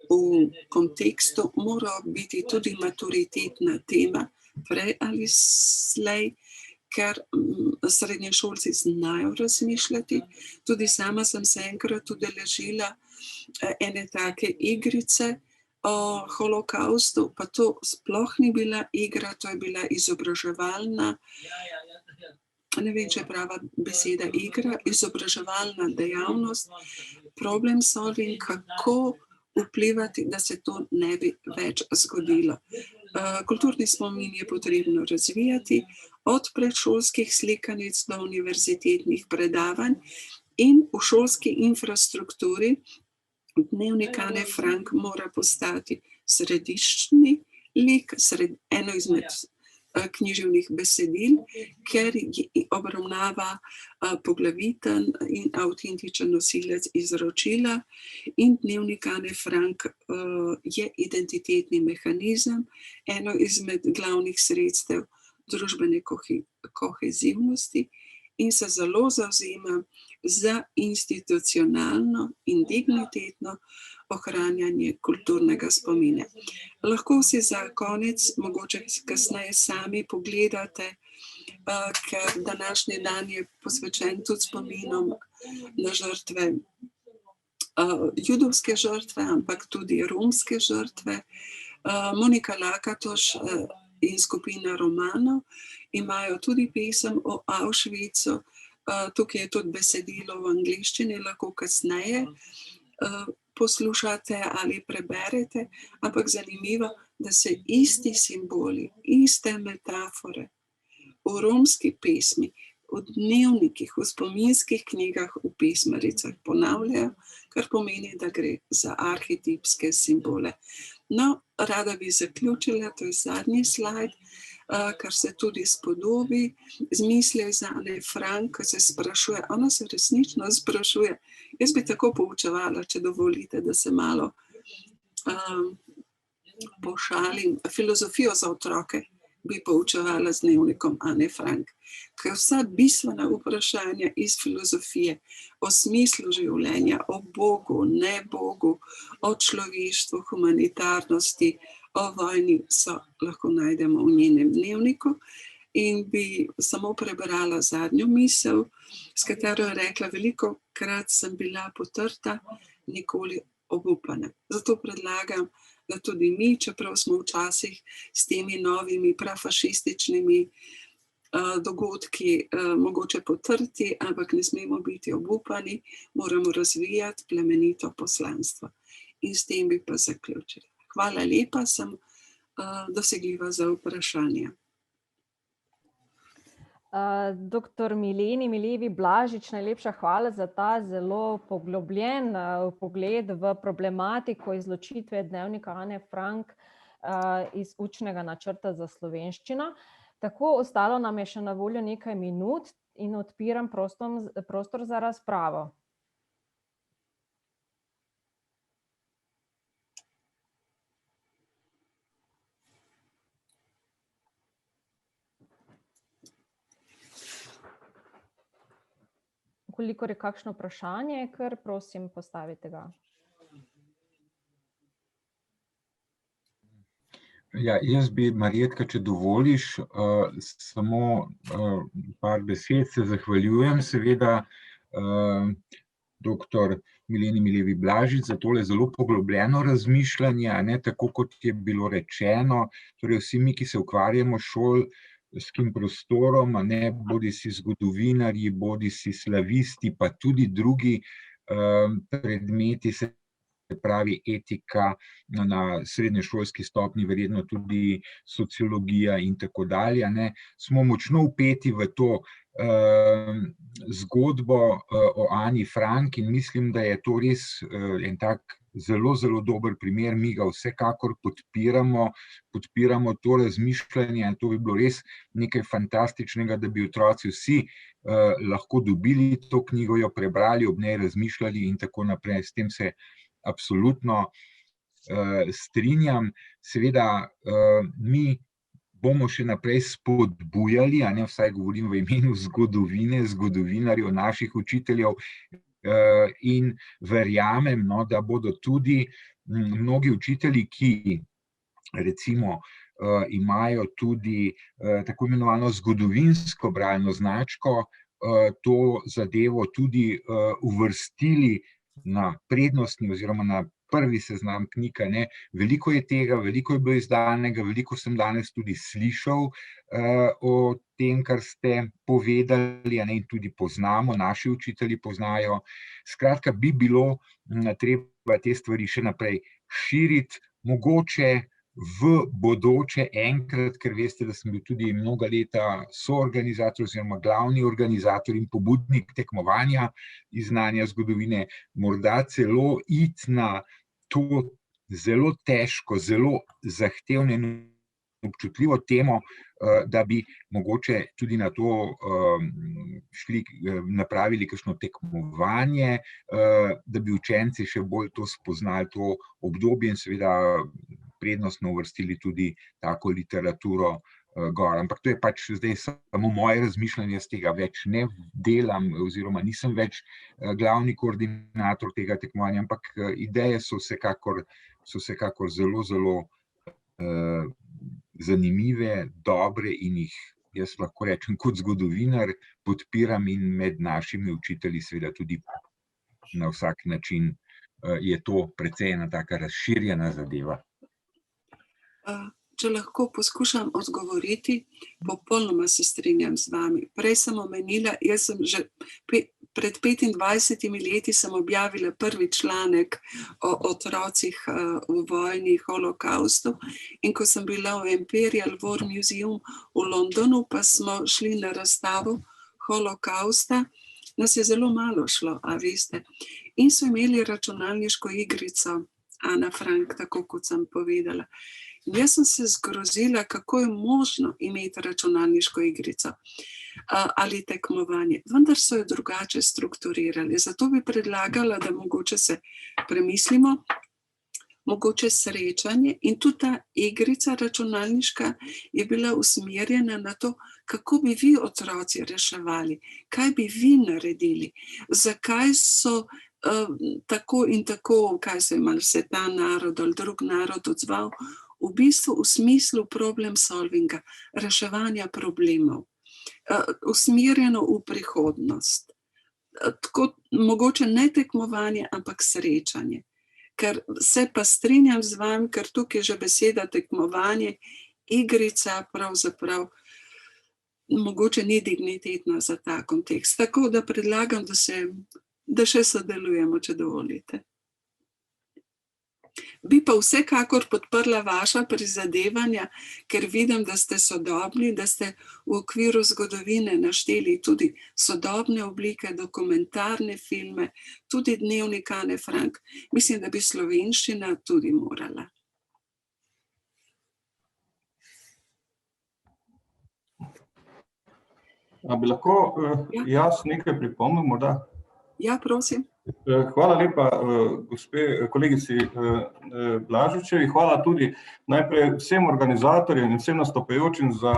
v kontekstu moral biti tudi maturitetna tema, prej ali slej, ker srednješolci znajo razmišljati. Tudi sama sem se enkrat udeležila ene take igrice o holokaustu, pa to sploh ni bila igra, to je bila izobraževalna, ne vem, če je prava beseda igra, izobraževalna dejavnost, problem solving, kako vplivati, da se to ne bi več zgodilo. Kulturni spomin je potrebno razvijati od predšolskih slikanic do univerzitetnih predavanj in v šolski infrastrukturi Dnevnik Ane Frank mora postati središčni lik, eno izmed književnih besedil, ker obravnava poglaviten in avtentičen nosilec izročila in Dnevnik Ane Frank je identitetni mehanizem, eno izmed glavnih sredstev družbene kohezivnosti in se zelo zavzema za institucionalno in dignitetno ohranjanje kulturnega spomina. Lahko si za konec, mogoče kasneje sami pogledate, ker današnji dan je posvečen tudi spominom na žrtve, judovske žrtve, ampak tudi romske žrtve. Monika Lakatoš in skupina Romanov imajo tudi pesem o Auschwitzu, tukaj je tudi besedilo v angleščini, lahko kasneje poslušate ali preberete, ampak zanimivo, da se isti simboli, iste metafore v romski pesmi, v dnevnikih, v spominskih knjigah, v pesmaricah ponavljajo, kar pomeni, da gre za arhetipske simbole. No, rada bi zaključila, to je zadnji slajd, kar se tudi spodobi z mislijo za Ane Frank, ki se sprašuje, ona se resnično sprašuje. Jaz bi tako poučevala, če dovolite, da se malo pošalim. Filozofijo za otroke bi poučevala z dnevnikom Ane Frank. Ker vsa bistvena vprašanja iz filozofije o smislu življenja, o Bogu, ne Bogu, o človeštvu, humanitarnosti, o vojni lahko najdemo v njenem dnevniku. In bi samo prebrala zadnjo misel, s katero je rekla: velikokrat sem bila potrta, nikoli obupana. Zato predlagam, da tudi mi, čeprav smo včasih s temi novimi prafašističnimi dogodki mogoče potrti, ampak ne smemo biti obupani, moramo razvijati plemenito poslanstvo. In s tem bi pa zaključili. Hvala lepa, sem dosegljiva za vprašanja. Dr. Mileni Milevi Blažič, najlepša hvala za ta zelo poglobljen pogled v problematiko izločitve dnevnika Ane Frank iz učnega načrta za slovenščino. Tako, ostalo nam je še na voljo nekaj minut in odpiram prostor za razpravo. Kolikor je kakšno vprašanje, kar prosim postavite ga. Ja, jaz bi, Marjetka, če dovoliš, samo par besed, se zahvaljujem seveda dr. Mileni Milevi Blažič za tole zelo poglobljeno razmišljanje, ne, tako kot je bilo rečeno, torej vsi mi, ki se ukvarjamo šolskim prostorom, ne, bodi si zgodovinarji, bodi si slavisti, pa tudi drugi predmeti, se pravi etika na srednješolski stopnji, verjetno tudi sociologija in tako dalje, ne, smo močno vpeti v to zgodbo o Ani Frank in mislim, da je to res en tak zelo, zelo dober primer. Mi ga vsekakor podpiramo to razmišljanje in to bi bilo res nekaj fantastičnega, da bi otroci vsi lahko dobili to knjigo, jo prebrali, ob njej razmišljali in tako naprej. S tem se absolutno strinjam. Seveda mi bomo še naprej spodbujali, a ne, vsaj govorim v imenu zgodovine, zgodovinarjev, naših učiteljev, in verjamem, no, da bodo tudi mnogi učitelji, ki recimo imajo tudi tako imenovano zgodovinsko bralno značko, to zadevo tudi uvrstili na prednostni oziroma na prvi seznam knjig, ne. Veliko je tega, veliko je bilo izdanega, veliko sem danes tudi slišal o tem, kar ste povedali, ne, in tudi poznamo, naši učitelji poznajo. Skratka, bi bilo treba te stvari še naprej širiti, mogoče v bodoče enkrat, ker veste, da sem bil tudi mnoga leta soorganizator oziroma glavni organizator in pobudnik tekmovanja iz znanja zgodovine, morda celo iti na to zelo težko, zelo zahtevno in občutljivo temo, da bi mogoče tudi na to šli, napravili kakšno tekmovanje, da bi učenci še bolj to spoznali, to obdobje in seveda prednostno uvrstili tudi tako literaturo gor. Ampak to je pač zdaj samo moje razmišljanje, z tega več ne delam oziroma nisem več glavni koordinator tega tekmovanja, ampak ideje so vsekakor zelo, zelo zanimive, dobre in jih, jaz lahko rečem, kot zgodovinar podpiram in med našimi učitelji seveda tudi na vsak način je to precej ena taka razširjena zadeva. Če lahko poskušam odgovoriti, popolnoma se strinjam z vami. Prej sem omenila, jaz sem že pred 25 leti sem objavila prvi članek o otrocih v vojni, holokaustu, in ko sem bila v Imperial War Museum v Londonu, pa smo šli na razstavo holokausta, nas je zelo malo šlo, a veste, in so imeli računalniško igrico Ana Frank, tako kot sem povedala. In jaz sem se zgrozila, kako je možno imeti računalniško igrico ali tekmovanje. Vendar so jo drugače strukturirali. Zato bi predlagala, da mogoče se premislimo mogoče srečanje in tudi ta igrica računalniška je bila usmerjena na to, kako bi vi otroci reševali, kaj bi vi naredili, zakaj so tako in tako, kaj se ima se ta narod ali drug narod odzval, v bistvu v smislu problem solvinga, reševanja problemov, usmerjeno v prihodnost. Tako mogoče ne tekmovanje, ampak srečanje. Ker se pa strinjam z vami, ker tukaj je že beseda tekmovanje, igrica pravzaprav mogoče ni dignitetna za ta kontekst. Tako da predlagam, da še sodelujemo, če dovolite. Bi pa vsekakor podprla vaša prizadevanja, ker vidim, da ste sodobni, da ste v okviru zgodovine našteli tudi sodobne oblike, dokumentarne filme, tudi dnevnik Ane Frank. Mislim, da bi slovenščina tudi morala. A bi lahko jaz nekaj pripomnil morda? Ja, prosim. Hvala lepa gospe kolegici Blažičevi, hvala tudi najprej vsem organizatorjem in vsem nastopajočim za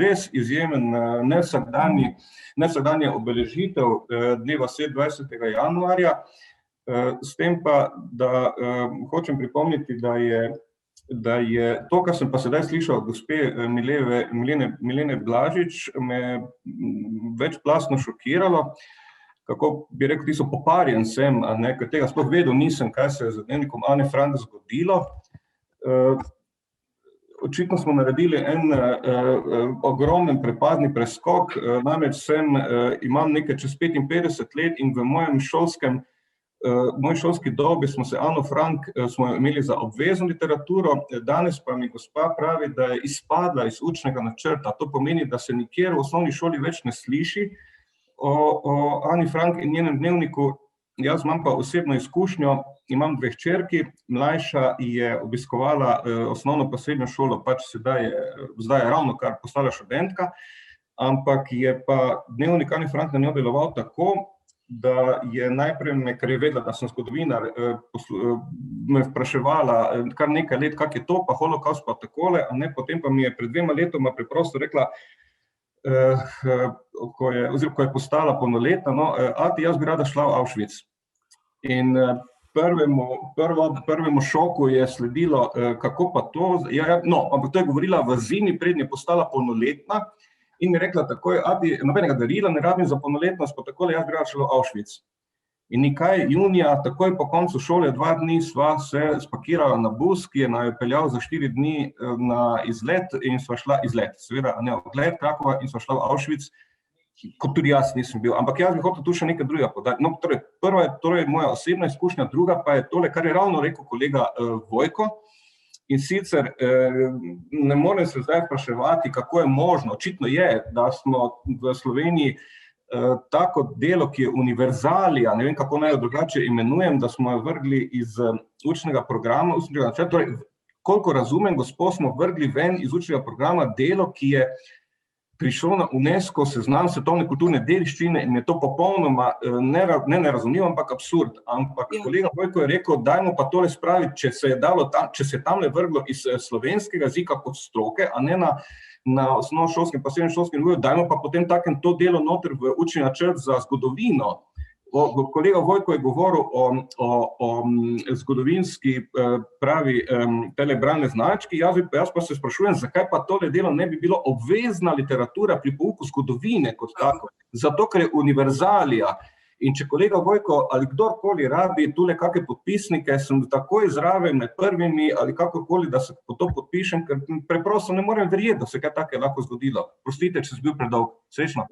res izjemen nevsakdanje obeležitev dneva 27. januarja. S tem pa, da hočem pripomniti, da je to, kar sem pa sedaj slišal od gospe Milene Blažič, me večplastno šokiralo. Kako bi rekel, tisto poparjen sem, ker tega sploh vedel nisem, kaj se je z dnevnikom Ane Frank zgodilo. Očitno smo naredili en ogromen prepadni preskok, namreč imam nekaj čez 55 let in v moji šolski dobi smo se Ano Frank smo imeli za obvezno literaturo, danes pa mi gospa pravi, da je izpadla iz učnega načrta. To pomeni, da se nikjer v osnovni šoli več ne sliši o Ani Frank in njenem dnevniku. Jaz imam pa osebno izkušnjo, imam 2 hčerki, mlajša je obiskovala osnovno pa srednjo šolo, pač zdaj je ravno kar postala študentka, ampak je pa dnevnik Ane Frank na njo deloval tako, da je najprej me, ker je vedela, da sem zgodovinar, me vpraševala kar nekaj let, kak je to, pa holokaust pa takole, potem pa mi je pred 2 letoma preprosto rekla, ko je postala polnoletna, ati, jaz bi rada šla v Auschwitz. In prvemu šoku je sledilo, kako pa to, ampak to je govorila v zimi, preden je postala polnoletna, in mi rekla takoj, ati, nobenega darila ne rabim za polnoletnost, pa takole, jaz bi rada šla v Auschwitz. In nekaj junija, takoj po koncu šole, 2 dni sva se spakirala na bus, ki je naju peljal za 4 dni na izlet in sva šla ogled Krakova in sva šla v Auschwitz, kot tudi jaz nisem bil. Ampak jaz bi hotel tu še nekaj drugega podati. Prva je torej moja osebna izkušnja, druga pa je tole, kar je ravno rekel kolega Vojko. In sicer ne morem se zdaj vpraševati, kako je možno. Očitno je, da smo v Sloveniji tako delo, ki je univerzalija, ne vem, kako naj jo drugače imenujem, da smo jo vrgli iz učnega programa, torej, koliko razumem, gospod, smo vrgli ven iz učnega programa delo, ki je prišlo na UNESCO seznam svetovne kulturne dediščine in je to popolnoma ne nerazumljivo, ampak absurd. Ampak kolega Vojko je rekel, dajmo pa tole spraviti, če se je tamle vrglo iz slovenskega jezika kot stroke, a ne na osnovnošolskem pa srednješolskem nivoju, dajmo pa potem takem to delo noter v učni načrt za zgodovino. Kolega Vojko je govoril o zgodovinski pravi telebralne znački, jaz pa se sprašujem, zakaj pa tole delo ne bi bilo obvezna literatura pri pouku zgodovine kot tako, zato ker je univerzalija. In če kolega Vojko ali kdorkoli rabi tule kakšne podpisnike, sem takoj zraven med prvimi ali kakorkoli, da se po to podpišem, ker preprosto ne morem verjeti, da se kaj tako lahko zgodilo. Prostite, če sem bil predolg. Srečno.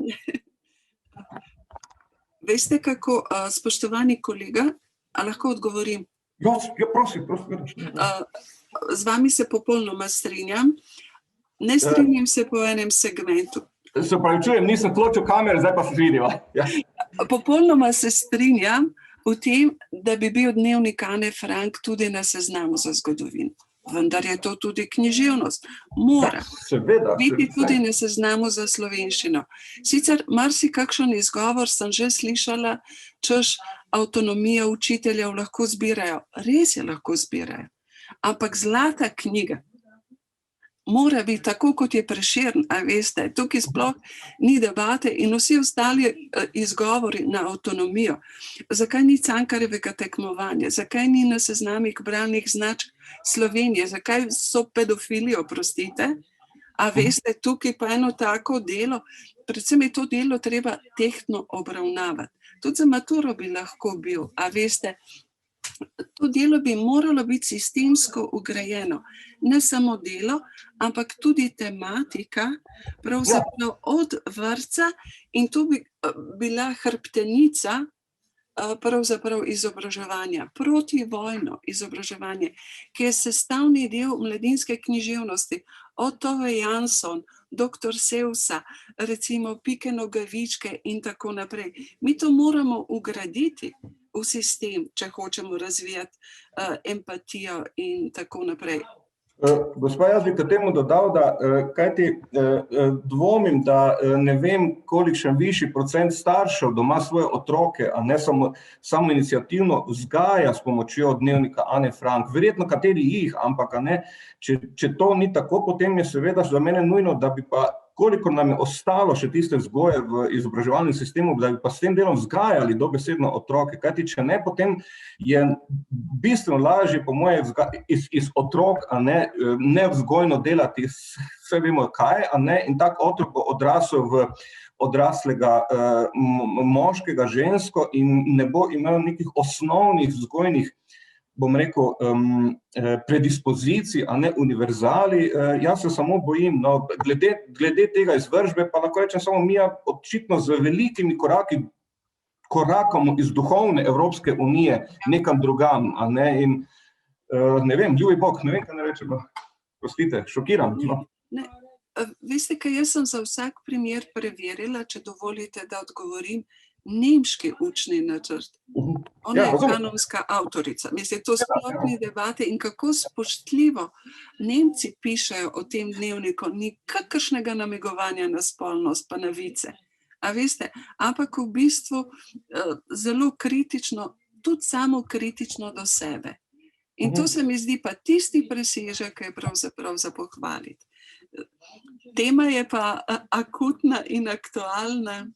Veste kako, spoštovani kolega, a lahko odgovorim? Ja, prosim. Z vami se popolnoma strinjam. Ne strinjam se po enem segmentu. Se pravi, čujem, nisem tločil kamere, zdaj pa se vidiva. Popolnoma se strinjam v tem, da bi bil dnevnik Ane Frank tudi na seznamu za zgodovino. Vendar je to tudi književnost. Mora biti tudi na seznamu za slovenščino. Sicer marsikakšen izgovor sem že slišala, češ avtonomija učiteljev lahko zbirajo. Res je, lahko zbirajo. Ampak zlata knjiga mora biti tako, kot je Prešeren, a veste, tukaj sploh ni debate in vsi ostali izgovori na avtonomijo. Zakaj ni Cankarjevega tekmovanja? Zakaj ni na seznamih bralnih značk Slovenije? Zakaj so pedofili, oprostite? A veste, tukaj pa eno tako delo, predvsem je to delo treba tehtno obravnavati. Tudi za maturo bi lahko bil, a veste, to delo bi moralo biti sistemsko ugrajeno. Ne samo delo, ampak tudi tematika, pravzaprav od vrtca, in to bi bila hrbtenica pravzaprav izobraževanja, protivojno izobraževanje, ki je sestavni del mladinske književnosti, od Tove Jansson, dr. Sevsa, recimo Pike Nogavičke in tako naprej. Mi to moramo ugraditi v sistem, če hočemo razvijati empatijo in tako naprej. Gospa, jaz bi k temu dodal, da kajti dvomim, da ne vem, kolikšen višji procent staršev doma svoje otroke, a ne samo iniciativno vzgaja s pomočjo dnevnika Ane Frank. Verjetno kateri jih, ampak a ne, če to ni tako, potem je seveda za mene nujno, da bi pa, koliko nam je ostalo še tiste vzgoje v izobraževalnem sistemu, da bi pa s tem delom vzgajali dobesedno otroke. Kajti, če ne, potem je bistveno lažje, po moje, iz otrok, a ne vzgojno delati, vse vemo kaj, a ne, in tak otrok bo odrasel v odraslega moškega, žensko in ne bo imel nekih osnovnih vzgojnih, bom rekel, predispozicij, a ne univerzali. Jaz se samo bojim, no, glede tega izvršbe, pa lahko rečem samo mi očitno z velikimi korakamo iz duhovne Evropske unije nekam drugam, a ne, in ne vem, ljubi Bog, ne vem, kaj ne rečem, prostite, šokiram. No. Ne, veste, kaj jaz sem za vsak primer preverila, če dovolite, da odgovorim, nemški učni načrt. Ona je kanonska avtorica. Mislim, to sploh ni debate in kako spoštljivo Nemci pišejo o tem dnevniku, ni kakršnega namigovanja na spolnost, pa na vice. A veste, ampak v bistvu zelo kritično, tudi samo kritično do sebe. In to se mi zdi pa tisti presežek, ki je pravzaprav za pohvaliti. Tema je pa akutna in aktualna.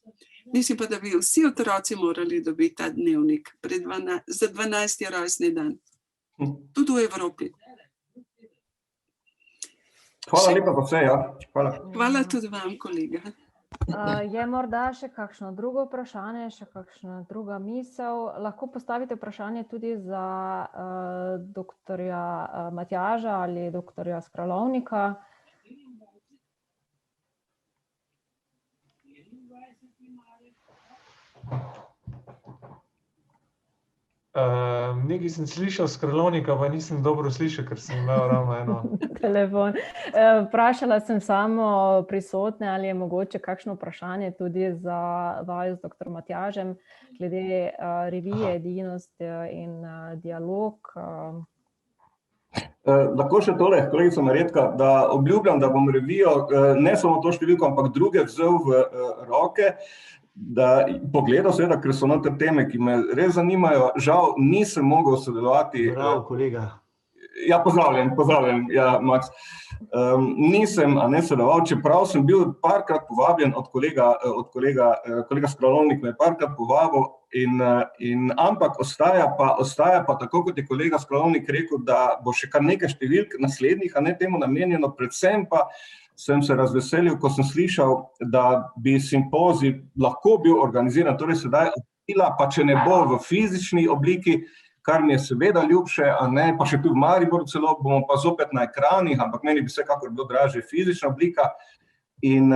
Mislim pa, da bi vsi otroci morali dobiti ta dnevnik za 12. rojstni dan. Tudi v Evropi. Hvala lepa pa vse, ja. Hvala. Hvala tudi vam, kolega. Je morda še kakšno drugo vprašanje, še kakšna druga misel? Lahko postavite vprašanje tudi za doktorja Matjaža ali doktorja Skralovnika. Nekaj sem slišal Skralovnika, pa nisem dobro slišal, ker sem imel ravno eno telefon. Vprašala sem samo prisotne, ali je mogoče kakšno vprašanje tudi za vaju z dr. Matjažem, glede revije Edinost in dialog. Lahko še tole, kolegica Marjetka, da obljubljam, da bom revijo, ne samo to številko, ampak druge vzel v roke, da pogledal seveda, ker so noter teme, ki me res zanimajo. Žal nisem mogel sodelovati. Bravo, kolega. Ja, pozdravljen, ja, Max. Nisem sodeloval, čeprav sem bil parkrat povabljen od kolega Skralovnik me je parkrat povabil, ampak ostaja pa tako, kot je kolega Skralovnik rekel, da bo še kar nekaj številk naslednjih, a ne temu namenjeno, predvsem pa sem se razveselil, ko sem slišal, da bi simpozij lahko bil organiziran, torej sedaj aprila, pa če ne bo v fizični obliki, kar mi je seveda ljubše, a ne, pa še tu v Mariboru celo, bomo pa zopet na ekranih, ampak meni bi vsekakor bilo dražje fizična oblika, in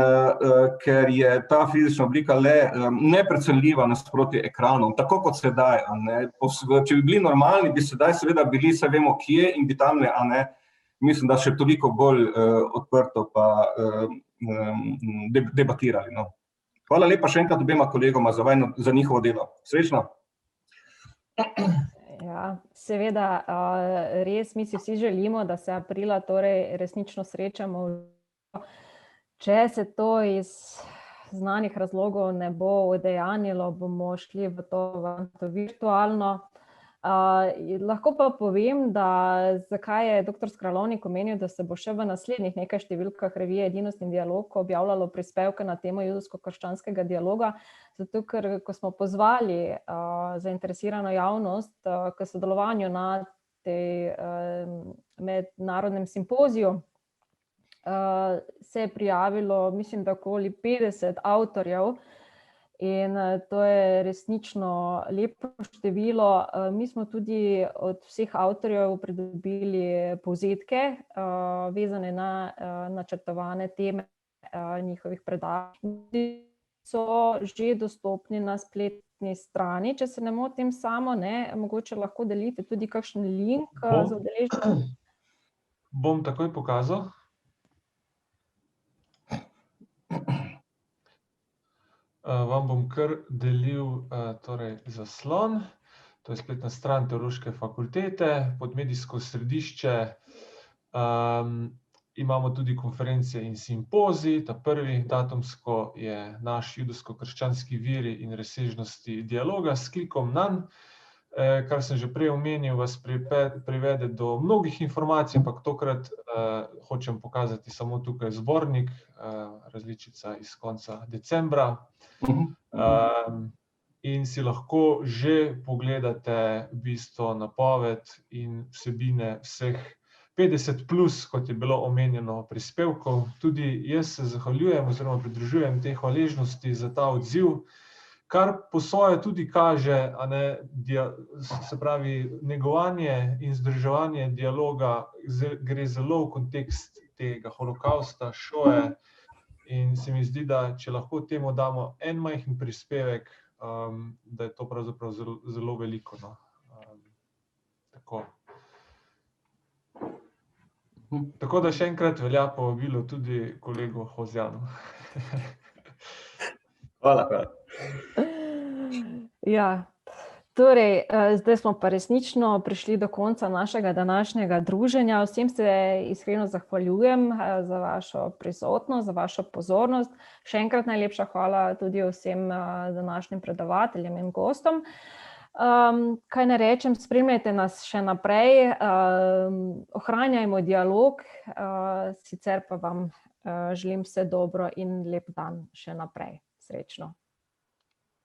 ker je ta fizična oblika le neprecenljiva nasproti ekranom, tako kot sedaj, a ne. Če bi bili normalni, bi sedaj seveda bili, saj vemo kje in bi tamle, a ne, mislim, da še toliko bolj odprto pa debatirali. No. Hvala lepa še enkrat obema kolegoma za njihovo delo. Srečno! Ja, seveda, res mi si vsi želimo, da se aprila torej resnično srečamo. Če se to iz znanih razlogov ne bo udejanjilo, bomo šli v to virtualno Lahko pa povem, da zakaj je dr. Skralovnik omenil, da se bo še v naslednjih nekaj številkah revije Edinost in dialog objavljalo prispevke na temo judovsko-krščanskega dialoga, zato ker ko smo pozvali zainteresirano javnost k sodelovanju na tej mednarodnem simpoziju, se je prijavilo, mislim, da okoli 50 avtorjev, in to je resnično lepo število. Mi smo tudi od vseh avtorjev pridobili povzetke, vezane na načrtovane teme njihovih predavanj. So že dostopni na spletni strani, če se ne motim samo, ne, mogoče lahko delite tudi kakšen link za udeležbo. Bom takoj pokazal. Vam bom kar delil torej zaslon. To je spletna stran Teološke fakultete, Podmedijsko središče. Imamo tudi konference in simpozij. Ta prvi datumsko je naš judovsko-krščanski viri in razsežnosti dialoga s klikom nanj. Kar sem že prej omenil, vas privede do mnogih informacij, ampak tokrat hočem pokazati samo tukaj zbornik, različica iz konca decembra. In si lahko že pogledate v bistvu napoved in vsebine vseh 50 plus, kot je bilo omenjeno, prispevkov. Tudi jaz se zahvaljujem oziroma pridružujem tej hvaležnosti za ta odziv, kar po svoje tudi kaže, se pravi, negovanje in vzdrževanje dialoga gre zelo v kontekst tega holokavsta, šoje, in se mi zdi, da če lahko temu damo en majhen prispevek, da je to pravzaprav zelo veliko. Tako da še enkrat velja povabilo tudi kolegu Hozjanu. Hvala. Ja, torej, zdaj smo pa resnično prišli do konca našega današnjega druženja. Vsem se iskreno zahvaljujem za vašo prisotnost, za vašo pozornost. Še enkrat najlepša hvala tudi vsem današnjim predavateljem in gostom. Kaj ne rečem, spremljajte nas še naprej, ohranjajmo dialog, sicer pa vam želim vse dobro in lep dan še naprej. Srečno.